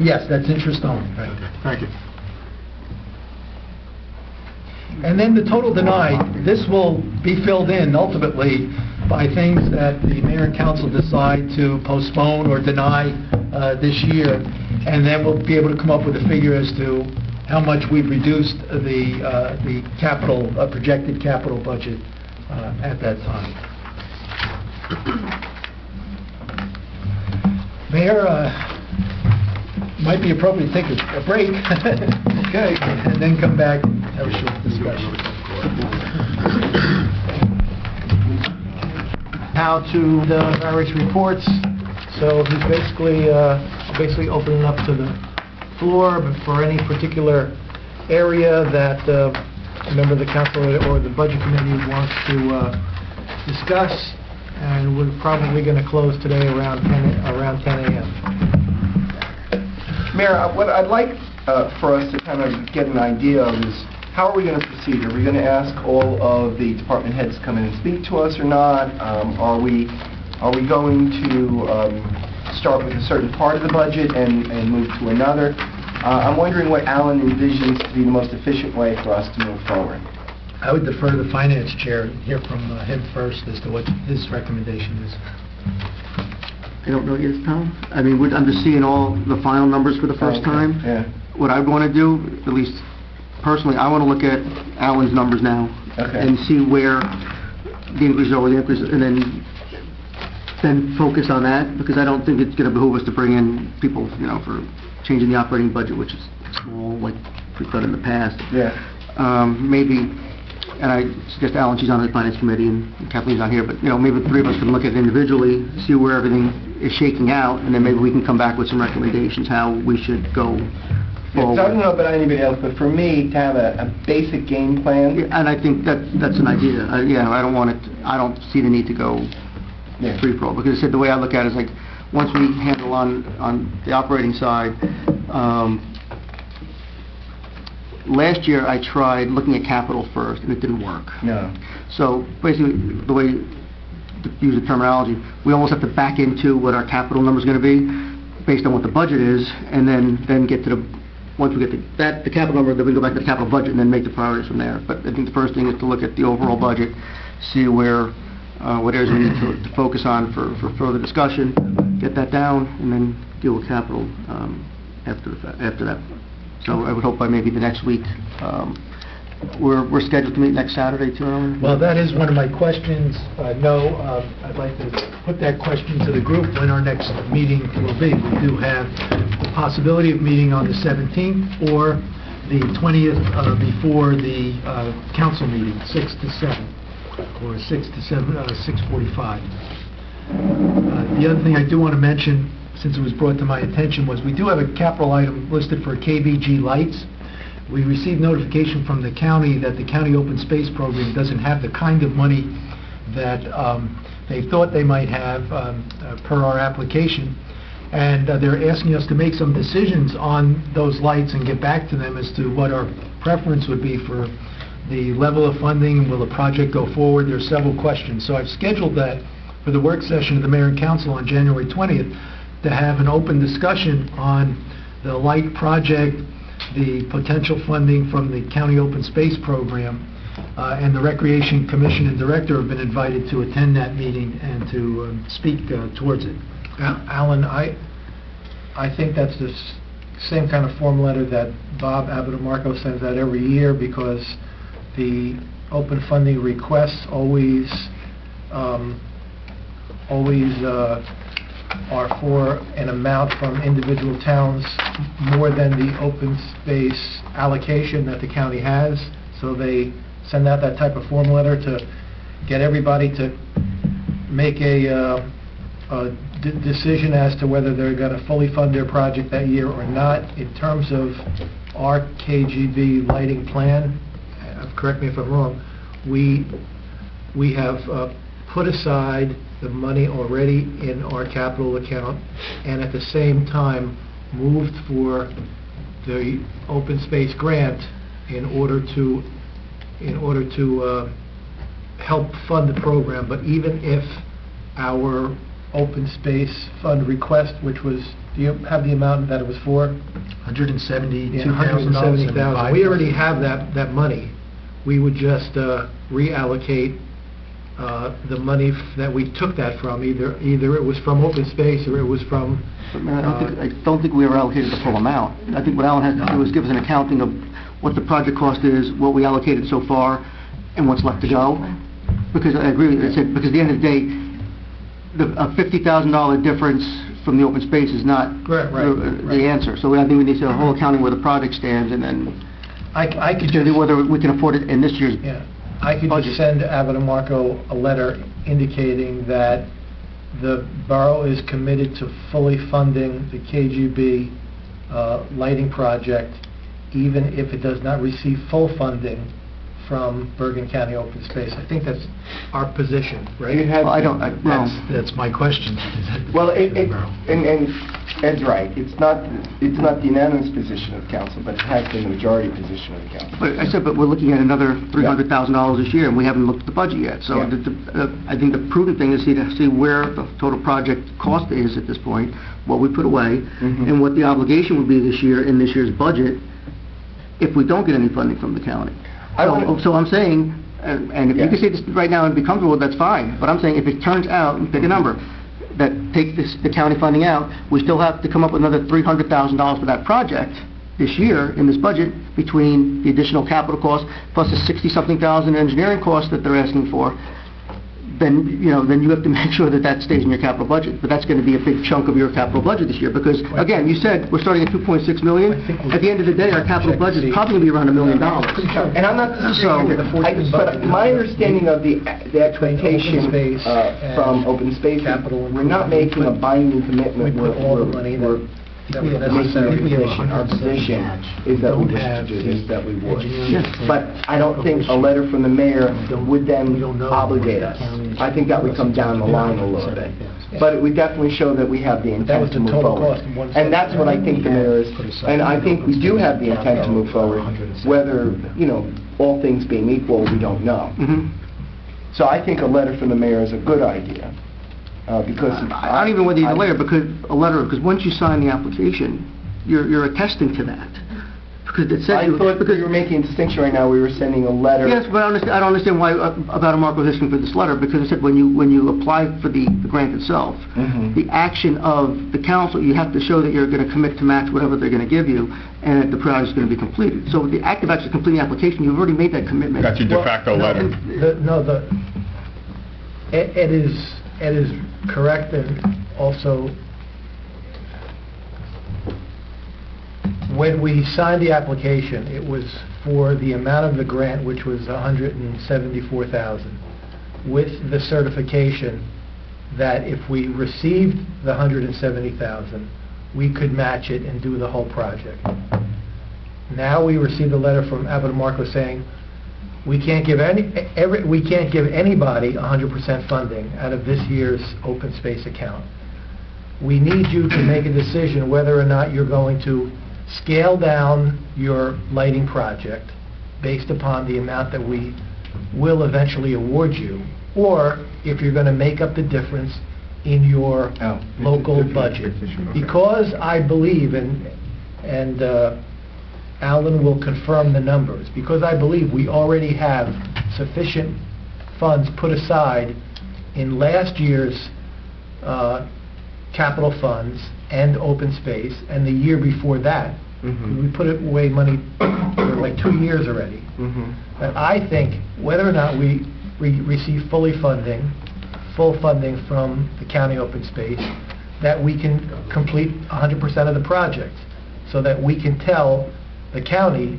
Yes, that's interest only. Right. Okay, thank you. And then the total denied, this will be filled in ultimately by things that the mayor and council decide to postpone or deny this year, and then we'll be able to come up with a figure as to how much we've reduced the capital, projected capital budget at that time. Mayor, might be appropriate to take a break. Okay. And then come back and have a short discussion. Now to the various reports. So he's basically opening up to the floor, but for any particular area that a member of the council or the budget committee wants to discuss, and we're probably going to close today around 10 a.m. Mayor, what I'd like for us to kind of get an idea of is, how are we going to proceed? Are we going to ask all of the department heads to come in and speak to us or not? Are we going to start with a certain part of the budget and move to another? I'm wondering what Alan envisions to be the most efficient way for us to move forward. I would defer to the finance chair and hear from him first as to what his recommendation is. I don't know yet, Tom. I mean, I'm just seeing all the final numbers for the first time. Yeah. What I want to do, at least personally, I want to look at Alan's numbers now and see where the increases are, where the increases, and then focus on that, because I don't think it's going to behoove us to bring in people, for changing the operating budget, which is small, like we've done in the past. Yeah. Maybe, and I suggest Alan, she's on the finance committee, and Kathleen's not here, but maybe the three of us can look at it individually, see where everything is shaking out, and then maybe we can come back with some recommendations how we should go forward. I don't know about anybody else, but for me to have a basic game plan. Yeah, and I think that's an idea. I don't see the need to go free for all, because I said the way I look at it is like, once we handle on the operating side. Last year I tried looking at capital first, and it didn't work. No. So basically, the way to use the terminology, we almost have to back into what our capital number is going to be based on what the budget is, and then get to once we get to the capital number, then we go back to the capital budget and then make the priorities from there. But I think the first thing is to look at the overall budget, see where what areas we need to focus on for further discussion, get that down, and then deal with capital after that. So I would hope by maybe the next week. We're scheduled to meet next Saturday too, Alan? Well, that is one of my questions. No, I'd like to put that question to the group when our next meeting will be. We do have the possibility of meeting on the 17th or the 20th before the council meeting, 6 to 7, or 6 to 7, 6:45. The other thing I do want to mention, since it was brought to my attention, was we do have a capital item listed for KBG lights. We received notification from the county that the county open space program doesn't have the kind of money that they thought they might have per our application, and they're asking us to make some decisions on those lights and get back to them as to what our preference would be for the level of funding. Will the project go forward? There's several questions. So I've scheduled that for the work session of the Mayor and Council on January 20th to have an open discussion on the light project, the potential funding from the County Open Space Program, and the Recreation Commission and Director have been invited to attend that meeting and to speak towards it. Alan, I think that's the same kind of form letter that Bob Abitamarco sends out every year, because the open funding requests always are for an amount from individual towns more than the open space allocation that the county has. So they send out that type of form letter to get everybody to make a decision as to whether they're going to fully fund their project that year or not. In terms of our KGB lighting plan, correct me if I'm wrong, we have put aside the money already in our capital account, and at the same time moved for the open space grant in order to help fund the program. But even if our open space fund request, which was, do you have the amount that it was for? $172,000. We already have that money. We would just reallocate the money that we took that from. Either it was from open space or it was from... But, Mayor, I don't think we were allocated the full amount. I think what Alan has to do is give us an accounting of what the project cost is, what we allocated so far, and what's left to go. Because I agree with you, because at the end of the day, a $50,000 difference from the open space is not the answer. So I think we need to have a whole accounting where the project stands, and then I could determine whether we can afford it in this year's I could budget. just send Abbott and Marco a letter indicating that the borough is committed to fully funding the KGB lighting project, even if it does not receive full funding from Bergen County Open Space. I think that's our position, right? Well, I don't, That's my question. Well, and Ed's right. It's not the unanimous position of council, but it has been the majority position of the council. But we're looking at another $300,000 this year, and we haven't looked at the budget yet. So I think the prudent thing is to see where the total project cost is at this point, what we put away, and what the obligation would be this year in this year's budget if we don't get any funding from the county. So I'm saying, and if you can say this right now and be comfortable, that's fine. But I'm saying if it turns out, and pick a number, that takes the county funding out, we still have to come up with another $300,000 for that project this year in this budget, between the additional capital cost plus the 60-something thousand engineering costs that they're asking for. Then you have to make sure that that stays in your capital budget. But that's going to be a big chunk of your capital budget this year, because again, you said we're starting at $2.6 million. At the end of the day, our capital budget is probably going to be around $1 million. And I'm not disagreeing with you, but my understanding of the expectation from open space, we're not making a binding commitment. We're making a position. Our position is that we wish to do this, that we would. But I don't think a letter from the mayor would then obligate us. I think that would come down the line a little bit. But it would definitely show that we have the intent to move forward. And that's what I think the mayor is. And I think we do have the intent to move forward, whether, all things being equal, we don't know. So I think a letter from the mayor is a good idea. Because I don't even want to use a letter, because once you sign the application, you're attesting to that. Because it says I thought because you were making a distinction right now, we were sending a letter. Yes, but I don't understand why about a Marco asking for this letter, because it said when you apply for the grant itself, the action of the council, you have to show that you're going to commit to match whatever they're going to give you, and that the project is going to be completed. So the act of actually completing the application, you've already made that commitment. That's your de facto letter. Ed is correct, and also when we signed the application, it was for the amount of the grant, which was $174,000, with the certification that if we received the $170,000, we could match it and do the whole project. Now we received a letter from Abbott and Marco saying we can't give anybody 100% funding out of this year's open space account. We need you to make a decision whether or not you're going to scale down your lighting project based upon the amount that we will eventually award you, or if you're going to make up the difference in your local budget. Because I believe, and Alan will confirm the numbers, because I believe we already have sufficient funds put aside in last year's capital funds and open space, and the year before that. We put away money for like 2 years already. But I think whether or not we receive full funding from the county open space, that we can complete 100% of the project, so that we can tell the county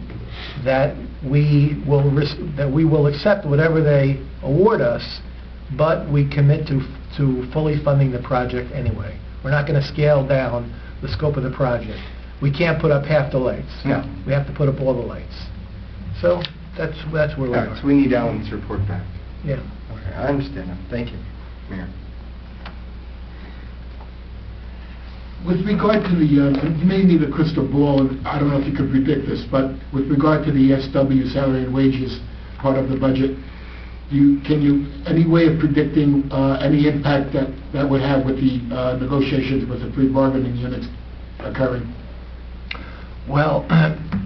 that we will accept whatever they award us, but we commit to fully funding the project anyway. We're not going to scale down the scope of the project. We can't put up half the lights. No. We have to put up all the lights. So that's where we are. So we need Alan's report back. Yeah. Okay, I understand that. Thank you, Mayor. With regard to the, you may need a crystal ball, and I don't know if you could predict this, but with regard to the SW salary and wages part of the budget, any way of predicting any impact that would have with the negotiations with the free bargaining units occurring? Well,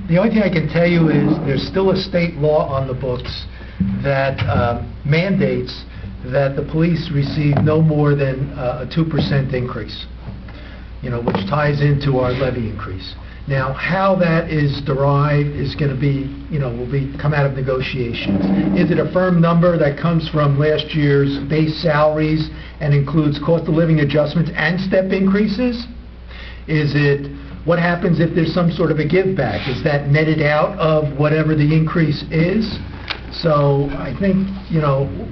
the only thing I can tell you is there's still a state law on the books that mandates that the police receive no more than a 2% increase, which ties into our levy increase. Now, how that is derived is going to be, come out of negotiations. Is it a firm number that comes from last year's base salaries and includes cost of living adjustments and step increases? Is it, what happens if there's some sort of a give back? Is that netted out of whatever the increase is? So I think,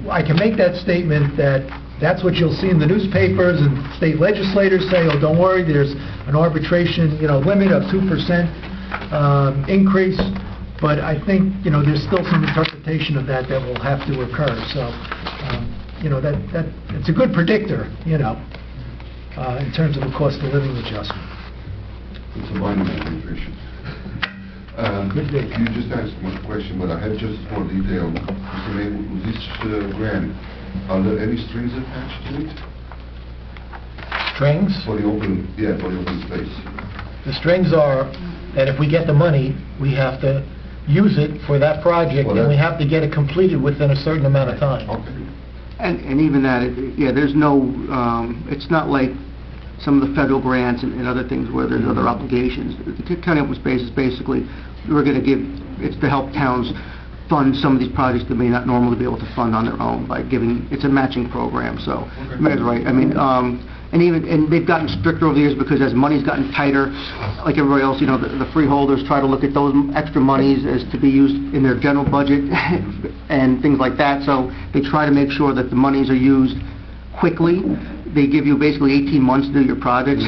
I can make that statement that that's what you'll see in the newspapers, and state legislators say, oh, don't worry, there's an arbitration, limit of 2% increase. But I think, there's still some interpretation of that will have to occur. So, that it's a good predictor, in terms of the cost of living adjustment. It's a binding arbitration. You just asked my question, but I have just more detail. Mr. May, with this grant, are there any strings attached to it? Strings? For the open space. The strings are that if we get the money, we have to use it for that project, and we have to get it completed within a certain amount of time. Okay. And even that, there's no, it's not like some of the federal grants and other things where there's other obligations. The county open space is basically, we're going to give, it's to help towns fund some of these projects that may not normally be able to fund on their own by giving, it's a matching program, so, Mayor's right. I mean, and they've gotten stricter over the years because as money's gotten tighter, like everybody else, the freeholders try to look at those extra monies as to be used in their general budget and things like that, so they try to make sure that the monies are used quickly. They give you basically 18 months to do your projects.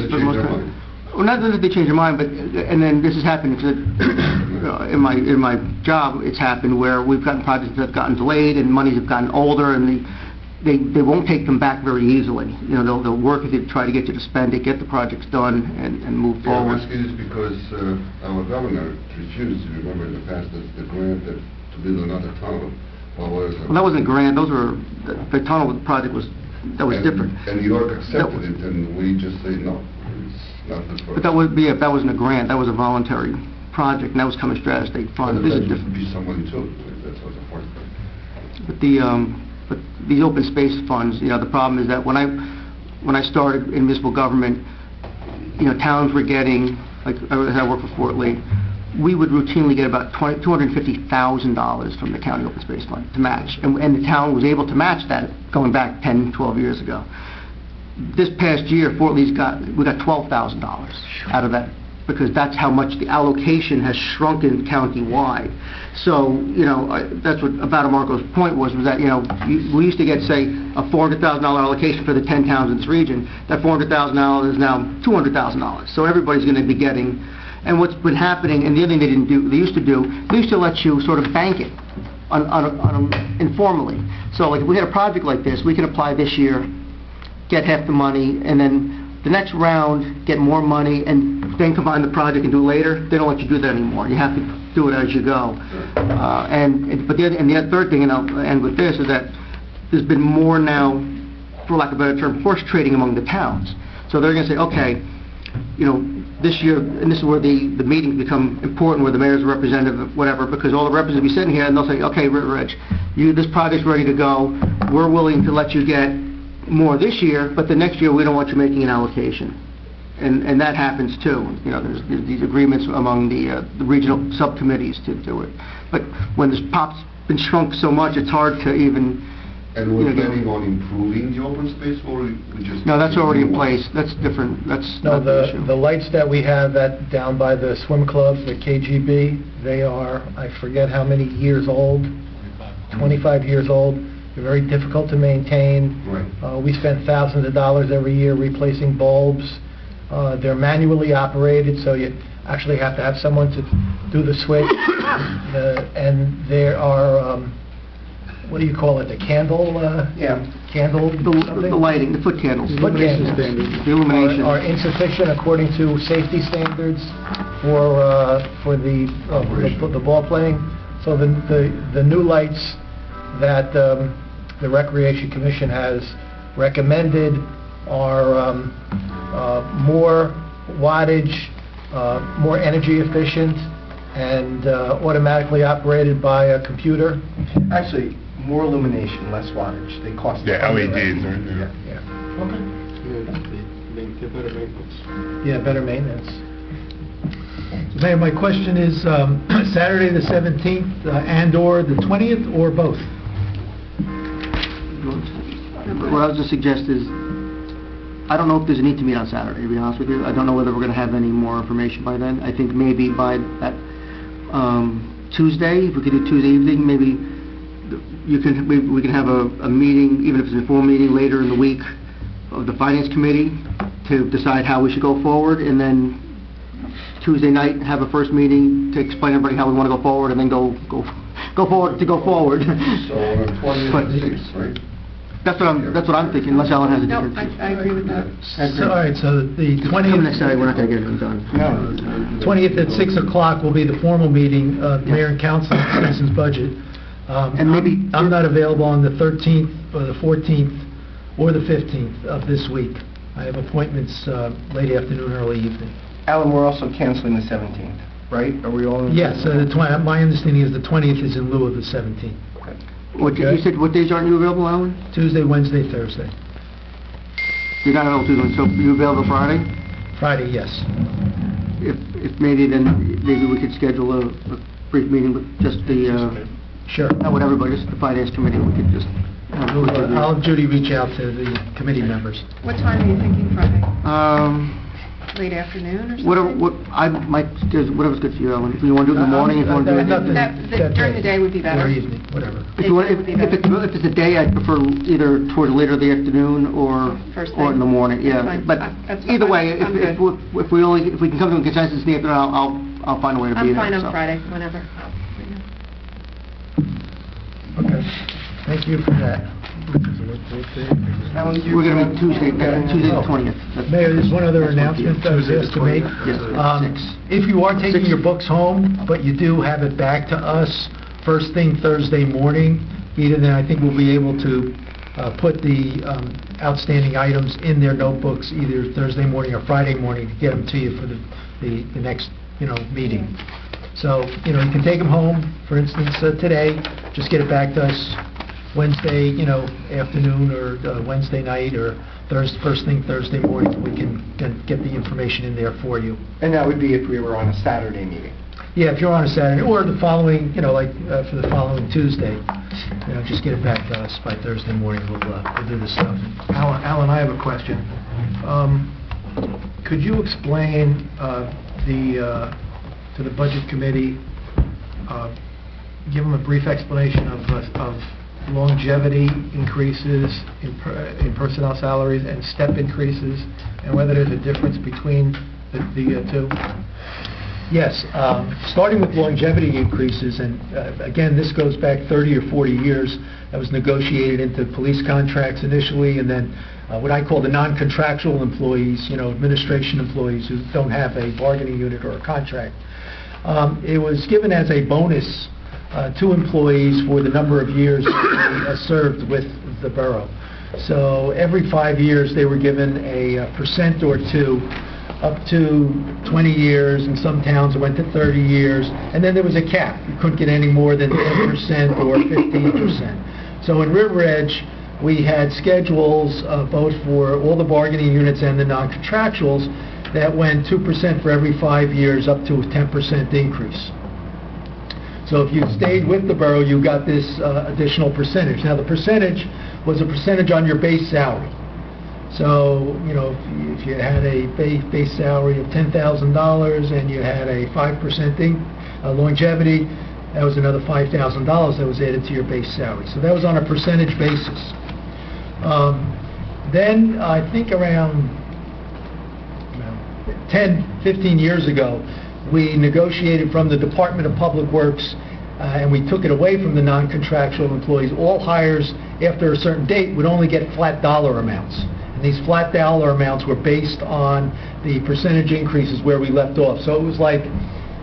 Well, not that they change their mind, but, and then this has happened in my job, it's happened where we've gotten projects that have gotten delayed and monies have gotten older, and they won't take them back very easily. They'll work with you to try to get you to spend it, get the projects done, and move forward. I'm asking this because our governor refused, you remember in the past, the grant to build another tunnel. Well, that wasn't a grant. Those were, the tunnel project was, that was different. And New York accepted it, and we just say no. But that wasn't a grant. That was a voluntary project, and that was coming straight out of state funds. This is different. Be somebody too. That's what's important. But these open space funds, the problem is that when I started in municipal government, towns were getting, like I worked for Fort Lee, we would routinely get about $250,000 from the county open space fund to match, and the town was able to match that going back 10, 12 years ago. This past year, Fort Lee's we got $12,000 out of that, because that's how much the allocation has shrunken county-wide. So, that's what Marco's point was that, we used to get, say, a $400,000 allocation for the 10 towns in this region. That $400,000 is now $200,000. So everybody's going to be getting, and what's been happening, and the other thing they used to let you sort of bank it informally. So, like, if we had a project like this, we can apply this year, get half the money, and then the next round, get more money, and then combine the project and do it later. They don't let you do that anymore. You have to do it as you go. But the third thing, and I'll end with this, is that there's been more now, for lack of a better term, horse trading among the towns. So they're going to say, okay, this year, and this is where the meetings become important, where the mayor's a representative, whatever, because all the representatives will be sitting here, and they'll say, okay, Rich, this project's ready to go. We're willing to let you get more this year, but the next year we don't want you making an allocation, and that happens too. There's these agreements among the regional subcommittees to do it. But when this pop's been shrunk so much, it's hard to even. And we're planning on improving the open space, or we just? No, that's already in place. That's different. That's not the issue. The lights that we have down by the swim club, the KGB, they are, I forget how many years old, 25 years old. They're very difficult to maintain. Right. We spend thousands of dollars every year replacing bulbs. They're manually operated, so you actually have to have someone to do the switch. And there are, what do you call it, the candle? Candle? The lighting, the foot candles. Foot candles. The illumination. Are insufficient according to safety standards for the ball playing. So the new lights that the Recreation Commission has recommended are more wattage, more energy efficient, and automatically operated by a computer. Actually, more illumination, less wattage. They cost... Yeah, LEDs, right? Yeah. Yeah. Okay. Better Yeah, better maintenance. Mayor, my question is, Saturday the 17th and/or the 20th, or both? What I was just suggest is, I don't know if there's a need to meet on Saturday, to be honest with you. I don't know whether we're going to have any more information by then. I think maybe by that Tuesday, if we could do Tuesday evening, maybe we can have a meeting, even if it's a full meeting later in the week of the Finance Committee to decide how we should go forward, and then Tuesday night have a first meeting to explain to everybody how we want to go forward, and then go forward to go forward. So, 26th, right? That's what I'm thinking, unless Alan has a No, different... I agree with that. So, all right, so the Come next 20th, Saturday, we're not going to get anything done. 20th at 6 o'clock will be the formal meeting of Mayor and Council on citizens' budget. And maybe- I'm not available on the 13th, or the 14th, or the 15th of this week. I have appointments late afternoon, early evening. Alan, we're also canceling the 17th, right? Are we all... Yes, my understanding is the 20th is in lieu of the 17th. You said, what days aren't you available, Alan? Tuesday, Wednesday, Thursday. You're not available Tuesday, so you available Friday? Friday, yes. If maybe, then maybe we could schedule a brief meeting with just the, Sure. not with everybody, just the Finance Committee. We could just... I'll have Judy reach out to the committee members. What time are you thinking Friday? Late afternoon or something? Whatever's good for you, Alan. If you want to do it in the morning, if you want to do it... During the day would be better. Or evening, whatever. If it's a day, I'd prefer either toward later in the afternoon or in the morning, yeah. Fine. But That's fine. either way, I'm good. if we can come to a consensus in the afternoon, I'll find a way to be there. I'm fine on so. Friday, whenever. Okay. Thank you for that. Alan, we're going to meet Tuesday the 20th. Mayor, there's one other announcement I was asked to make. Yes, If you are taking your books home, but you do have it back to us first thing Thursday morning, then I think we'll be able to put the outstanding items in their notebooks either Thursday morning or Friday morning to get them to you for the next, meeting. So, you can take them home, for instance, today, just get it back to us Wednesday, afternoon or Wednesday night or first thing Thursday morning. We can then get the information in there for you. And that would be if we were on a Saturday meeting. Yeah, if you're on a Saturday, or the following, for the following Tuesday, just get it back to us by Thursday morning. We'll do this stuff. Alan, I have a question. Could you explain to the Budget Committee, give them a brief explanation of longevity increases in personnel salaries and step increases, and whether there's a difference between the two? Yes, starting with longevity increases, and again, this goes back 30 or 40 years. That was negotiated into police contracts initially, and then what I call the non-contractual employees, administration employees who don't have a bargaining unit or a contract. It was given as a bonus to employees for the number of years they served with the borough. So every 5 years they were given a % or two, up to 20 years. In some towns it went to 30 years, and then there was a cap. You couldn't get any more than 10% or 15%. So in River Edge we had schedules both for all the bargaining units and the non-contractuals that went 2% for every 5 years up to a 10% increase. So if you stayed with the borough, you got this additional percentage. Now the percentage was a percentage on your base salary. So, if you had a base salary of $10,000 and you had a 5% longevity, that was another $5,000 that was added to your base salary. So that was on a percentage basis. Then I think around 10, 15 years ago, we negotiated from the Department of Public Works and we took it away from the non-contractual employees. All hires after a certain date would only get flat dollar amounts. And these flat dollar amounts were based on the percentage increases where we left off. So it was like,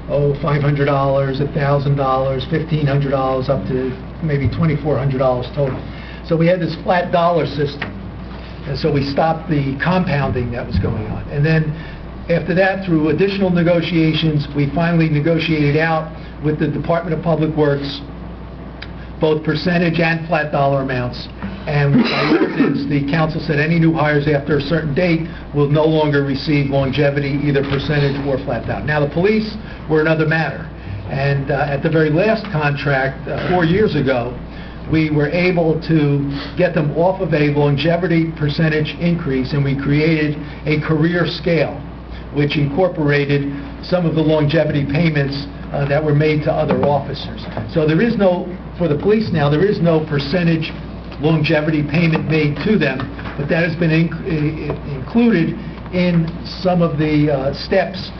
$500, $1,000, $1,500, up to maybe $2,400 total. So we had this flat dollar system. And so we stopped the compounding that was going on. And then after that, through additional negotiations, we finally negotiated out with the Department of Public Works both percentage and flat dollar amounts. And by ordinance, the council said any new hires after a certain date will no longer receive longevity, either percentage or flat dollar. Now, the police were another matter. And at the very last contract, 4 years ago, we were able to get them off of a longevity percentage increase, and we created a career scale, which incorporated some of the longevity payments that were made to other officers. So there is no, for the police now, there is no percentage longevity payment made to them, but that has been included in some of the steps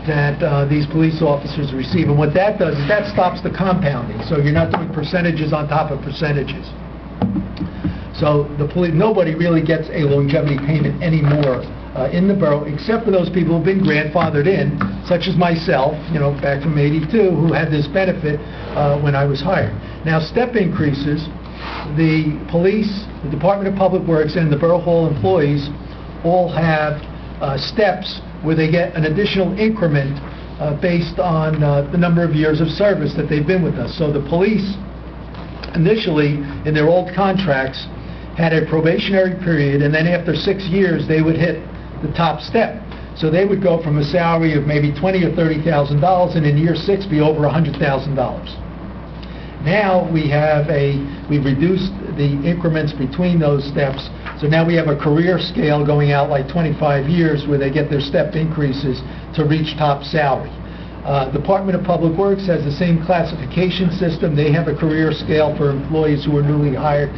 that these police officers receive. And what that does is that stops the compounding. So you're not doing percentages on top of percentages. So the police, nobody really gets a longevity payment anymore in the borough, except for those people who've been grandfathered in, such as myself, you know, back from '82, who had this benefit when I was hired. Now, step increases, the police, the Department of Public Works, and the Borough Hall employees all have steps where they get an additional increment based on the number of years of service that they've been with us. So the police, initially, in their old contracts, had a probationary period, and then after 6 years, they would hit the top step. So they would go from a salary of maybe $20,000 or $30,000, and in year 6 be over $100,000. Now we've reduced the increments between those steps, so now we have a career scale going out like 25 years where they get their step increases to reach top salary. Department of Public Works has the same classification system. They have a career scale for employees who are newly hired,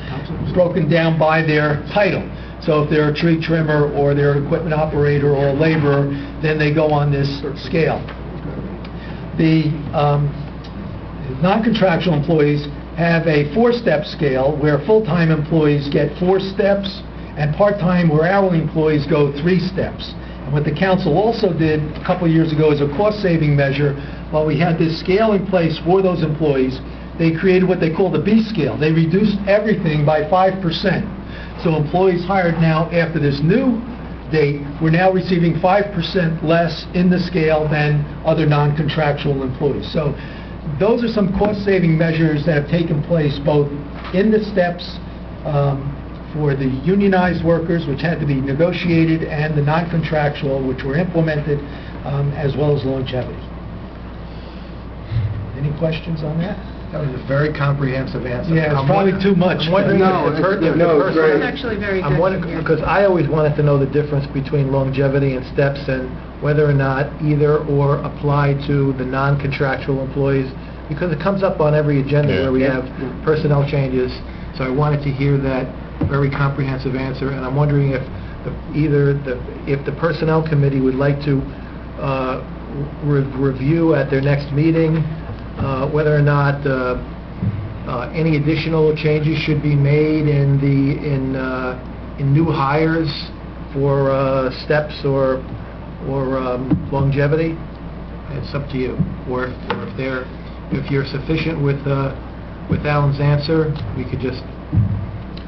broken down by their title. So if they're a tree trimmer or they're an equipment operator or a laborer, then they go on this scale. The non-contractual employees have a 4-step scale where full-time employees get 4 steps and part-time or hourly employees go 3 steps. And what the council also did a couple of years ago as a cost-saving measure, while we had this scale in place for those employees, they created what they call the B scale. They reduced everything by 5%. So employees hired now after this new date were now receiving 5% less in the scale than other non-contractual employees. So those are some cost-saving measures that have taken place both in the steps for the unionized workers, which had to be negotiated, and the non-contractual, which were implemented, as well as longevity. Any questions on that? That was a very comprehensive answer. Yeah, it's probably too much. I'm wondering No, if the it's great. It's actually very good. I'm wondering, because I always wanted to know the difference between longevity and steps and whether or not either or apply to the non-contractual employees, because it comes up on every agenda where we have personnel changes. So I wanted to hear that very comprehensive answer, and I'm wondering if if the personnel committee would like to review at their next meeting whether or not any additional changes should be made in new hires for steps or longevity. It's up to you. Or if you're sufficient with Alan's answer, we could just.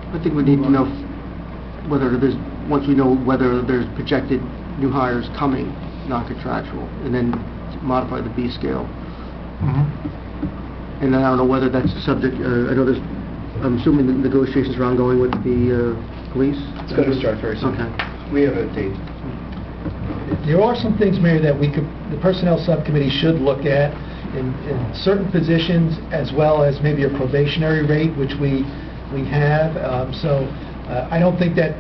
I think we need to know whether there's, once we know whether there's projected new hires coming, non-contractual, and then modify the B scale. And then I don't know whether that's the subject, I know there's, I'm assuming the negotiations are ongoing with the police? It's going to start very soon. Okay. We have a date. There are some things, Mayor, that the Personnel Subcommittee should look at in certain positions, as well as maybe a probationary rate, which we have. I don't think that,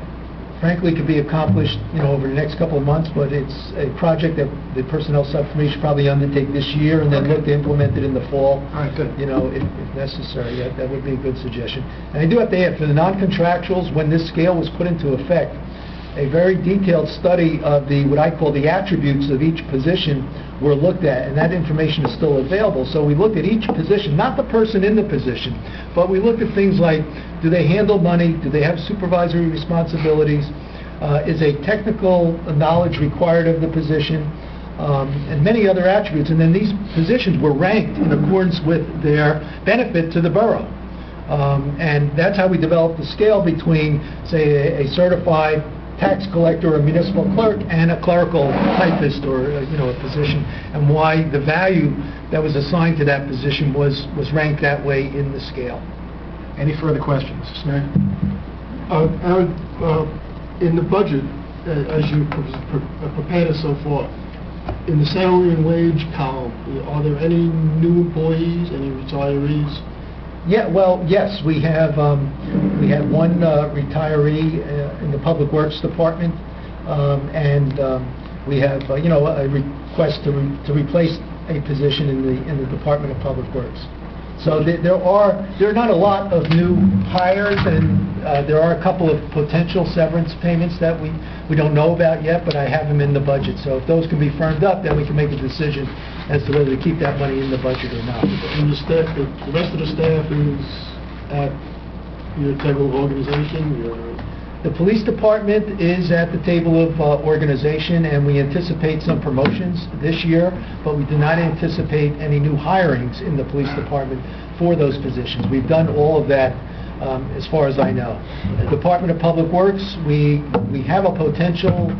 frankly, could be accomplished, over the next couple of months, but it's a project that the Personnel Subcommittee should probably undertake this year and then look to implement it in the fall. All right, good. If necessary. That would be a good suggestion. And I do have to add, for the non-contractuals, when this scale was put into effect, a very detailed study of what I call the attributes of each position were looked at, and that information is still available. So we looked at each position, not the person in the position, but we looked at things like, do they handle money? Do they have supervisory responsibilities? Is a technical knowledge required of the position? And many other attributes. And then these positions were ranked in accordance with their benefit to the borough. And that's how we developed the scale between, say, a certified tax collector or a municipal clerk and a clerical typist or a position, and why the value that was assigned to that position was ranked that way in the scale. Any further questions? Aaron, in the budget, as you prepared it so far, in the salary and wage column, are there any new employees, any retirees? Yeah, well, yes, we have one retiree in the Public Works Department, and we have, a request to replace a position in the Department of Public Works. So there are not a lot of new hires, and there are a couple of potential severance payments that we don't know about yet, but I have them in the budget. So if those can be firmed up, then we can make a decision as to whether to keep that money in the budget or not. And the staff, the rest of the staff is at your integral organization? The police department is at the table of organization, and we anticipate some promotions this year, but we do not anticipate any new hirings in the police department for those positions. We've done all of that as far as I know. The Department of Public Works, we have a potential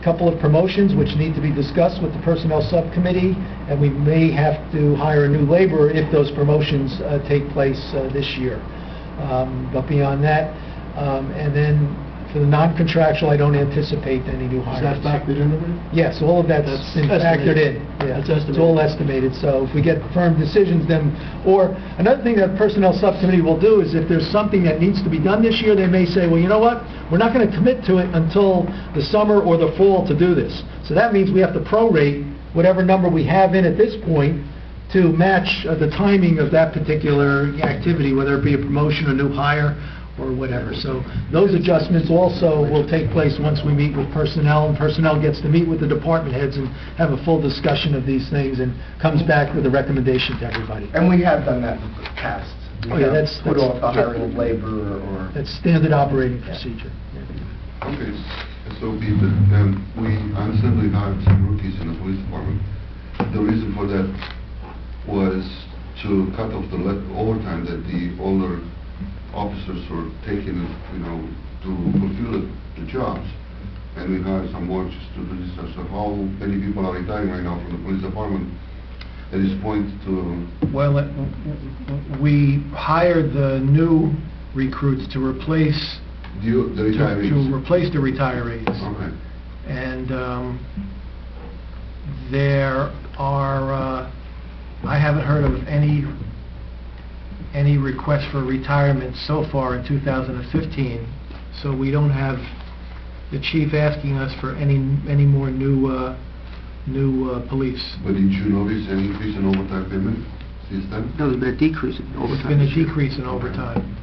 couple of promotions which need to be discussed with the personnel subcommittee, and we may have to hire a new laborer if those promotions take place this year. But beyond that, and then for the non-contractual, I don't anticipate any new hires. Is that factored in already? Yes, all of that's been factored in. Yeah, That's estimated. it's all estimated. So if we get firm decisions, then, or another thing that Personnel Subcommittee will do is if there's something that needs to be done this year, they may say, well, you know what? We're not going to commit to it until the summer or the fall to do this. So that means we have to prorate whatever number we have in at this point to match the timing of that particular activity, whether it be a promotion, a new hire, or whatever. So those adjustments also will take place once we meet with personnel, and personnel gets to meet with the department heads and have a full discussion of these things and comes back with a recommendation to everybody. And we have done that in the past. Oh, yeah, that's Put off the hiring of labor or... That's standard operating procedure. Okay, so be that, we understand we hired some rookies in the police department. The reason for that was to cut off the overtime that the older officers were taking, to fulfill the jobs. And we hired some more just to do this stuff. So how many people are retiring right now from the police department at this point to... Well, we hired the new recruits to replace the retirees? to replace the retirees. Okay. And there are, I haven't heard of any requests for retirement so far in 2015, so we don't have the chief asking us for any more new police. But did you notice any increase in overtime payment since then? No, there's been a decrease in There's overtime. been a this year. decrease in overtime.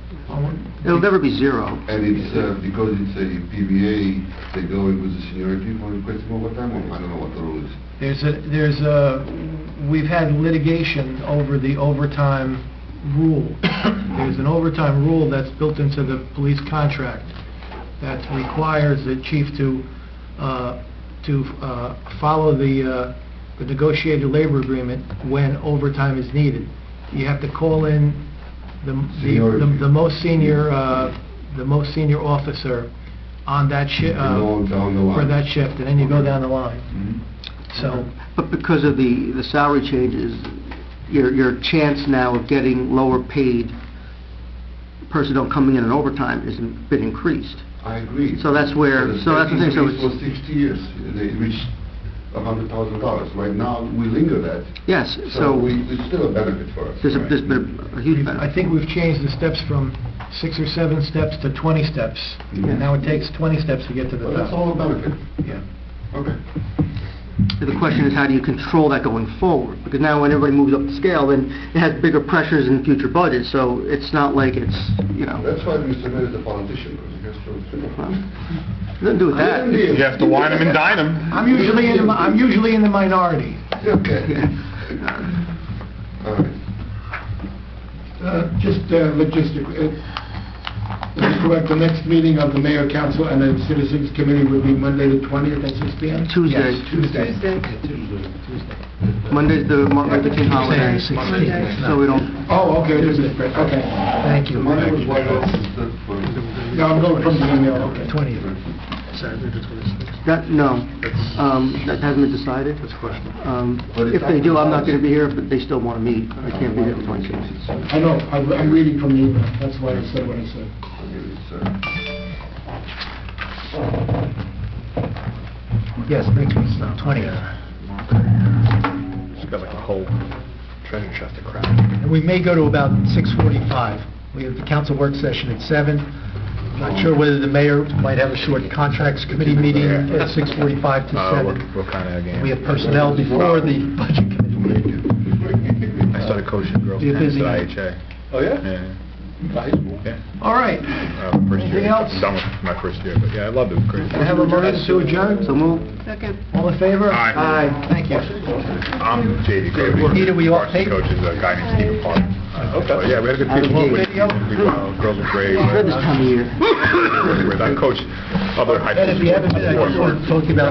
It'll never be zero. And it's because it's a PBA, they go in with the seniority for requesting overtime, or I don't know what the rule is. We've had litigation over the overtime rule. There's an overtime rule that's built into the police contract that requires the chief to follow the negotiated labor agreement when overtime is needed. You have to call in the most senior officer on that shift for that shift, and then you go down the line. Mm-hmm. So, But because of the salary changes, your chance now of getting lower paid personnel coming in overtime has been increased. I agree. So that's where, so that's the thing, so It was 60 years, they reached $100,000. Right now, we linger that. yes, So it's still a benefit for us. there's been a huge benefit. I think we've changed the steps from 6 or 7 steps to 20 steps. Mhm. And now it takes 20 steps to get to the Well, top. that's all a benefit. Yeah. Okay. The question is, how do you control that going forward? Because now when everybody moves up the scale, then it has bigger pressures in future budgets, so it's not like it's, That's why Mr. Mayor is a politician, because he has to... nothing to do with that. You have to wine them and dine them. I'm usually in the minority. Okay. All right. Just logistically, correct, the next meeting of the Mayor, Council, and the Citizens Committee would be Monday the 20th at 6 p.m.? Tuesday. Yes, Tuesday. Monday's the Martin Luther King holiday, so we don't... Oh, okay, this is great, okay. Thank you. Monday was White House, No, I'm going from the email, okay. 20th. The No, that hasn't been decided. That's questionable. If they do, I'm not going to be here, but they still want to meet. I can't be there the 26th. I know, I'm reading from the email, that's why I said what I said. Yes, brings me to the 20th. It's got like a whole treasure chest of crap. And we may go to about 6:45. We have the council work session at 7. Not sure whether the mayor might have a short contracts committee meeting at 6:45 to 7. What kind of game? We have personnel before the budget committee meeting. I started coaching girls Be a tennis busy at night. IHA. Oh, yeah? Yeah. High school? Yeah. All right. First year. Anything else? Done with my first year, but yeah, I loved it. It was great. Can I have a motion to adjourn? So move. Second. All in favor? Aye. Thank you. I'm JD coach. Peter, we all Varsity paid? coach is a guy named Stephen Park. But yeah, we had a good season. How's the Winning season. We won. Girls were great. Good this time of year. I coached other high And if you school haven't been, I sports just before. want to talk about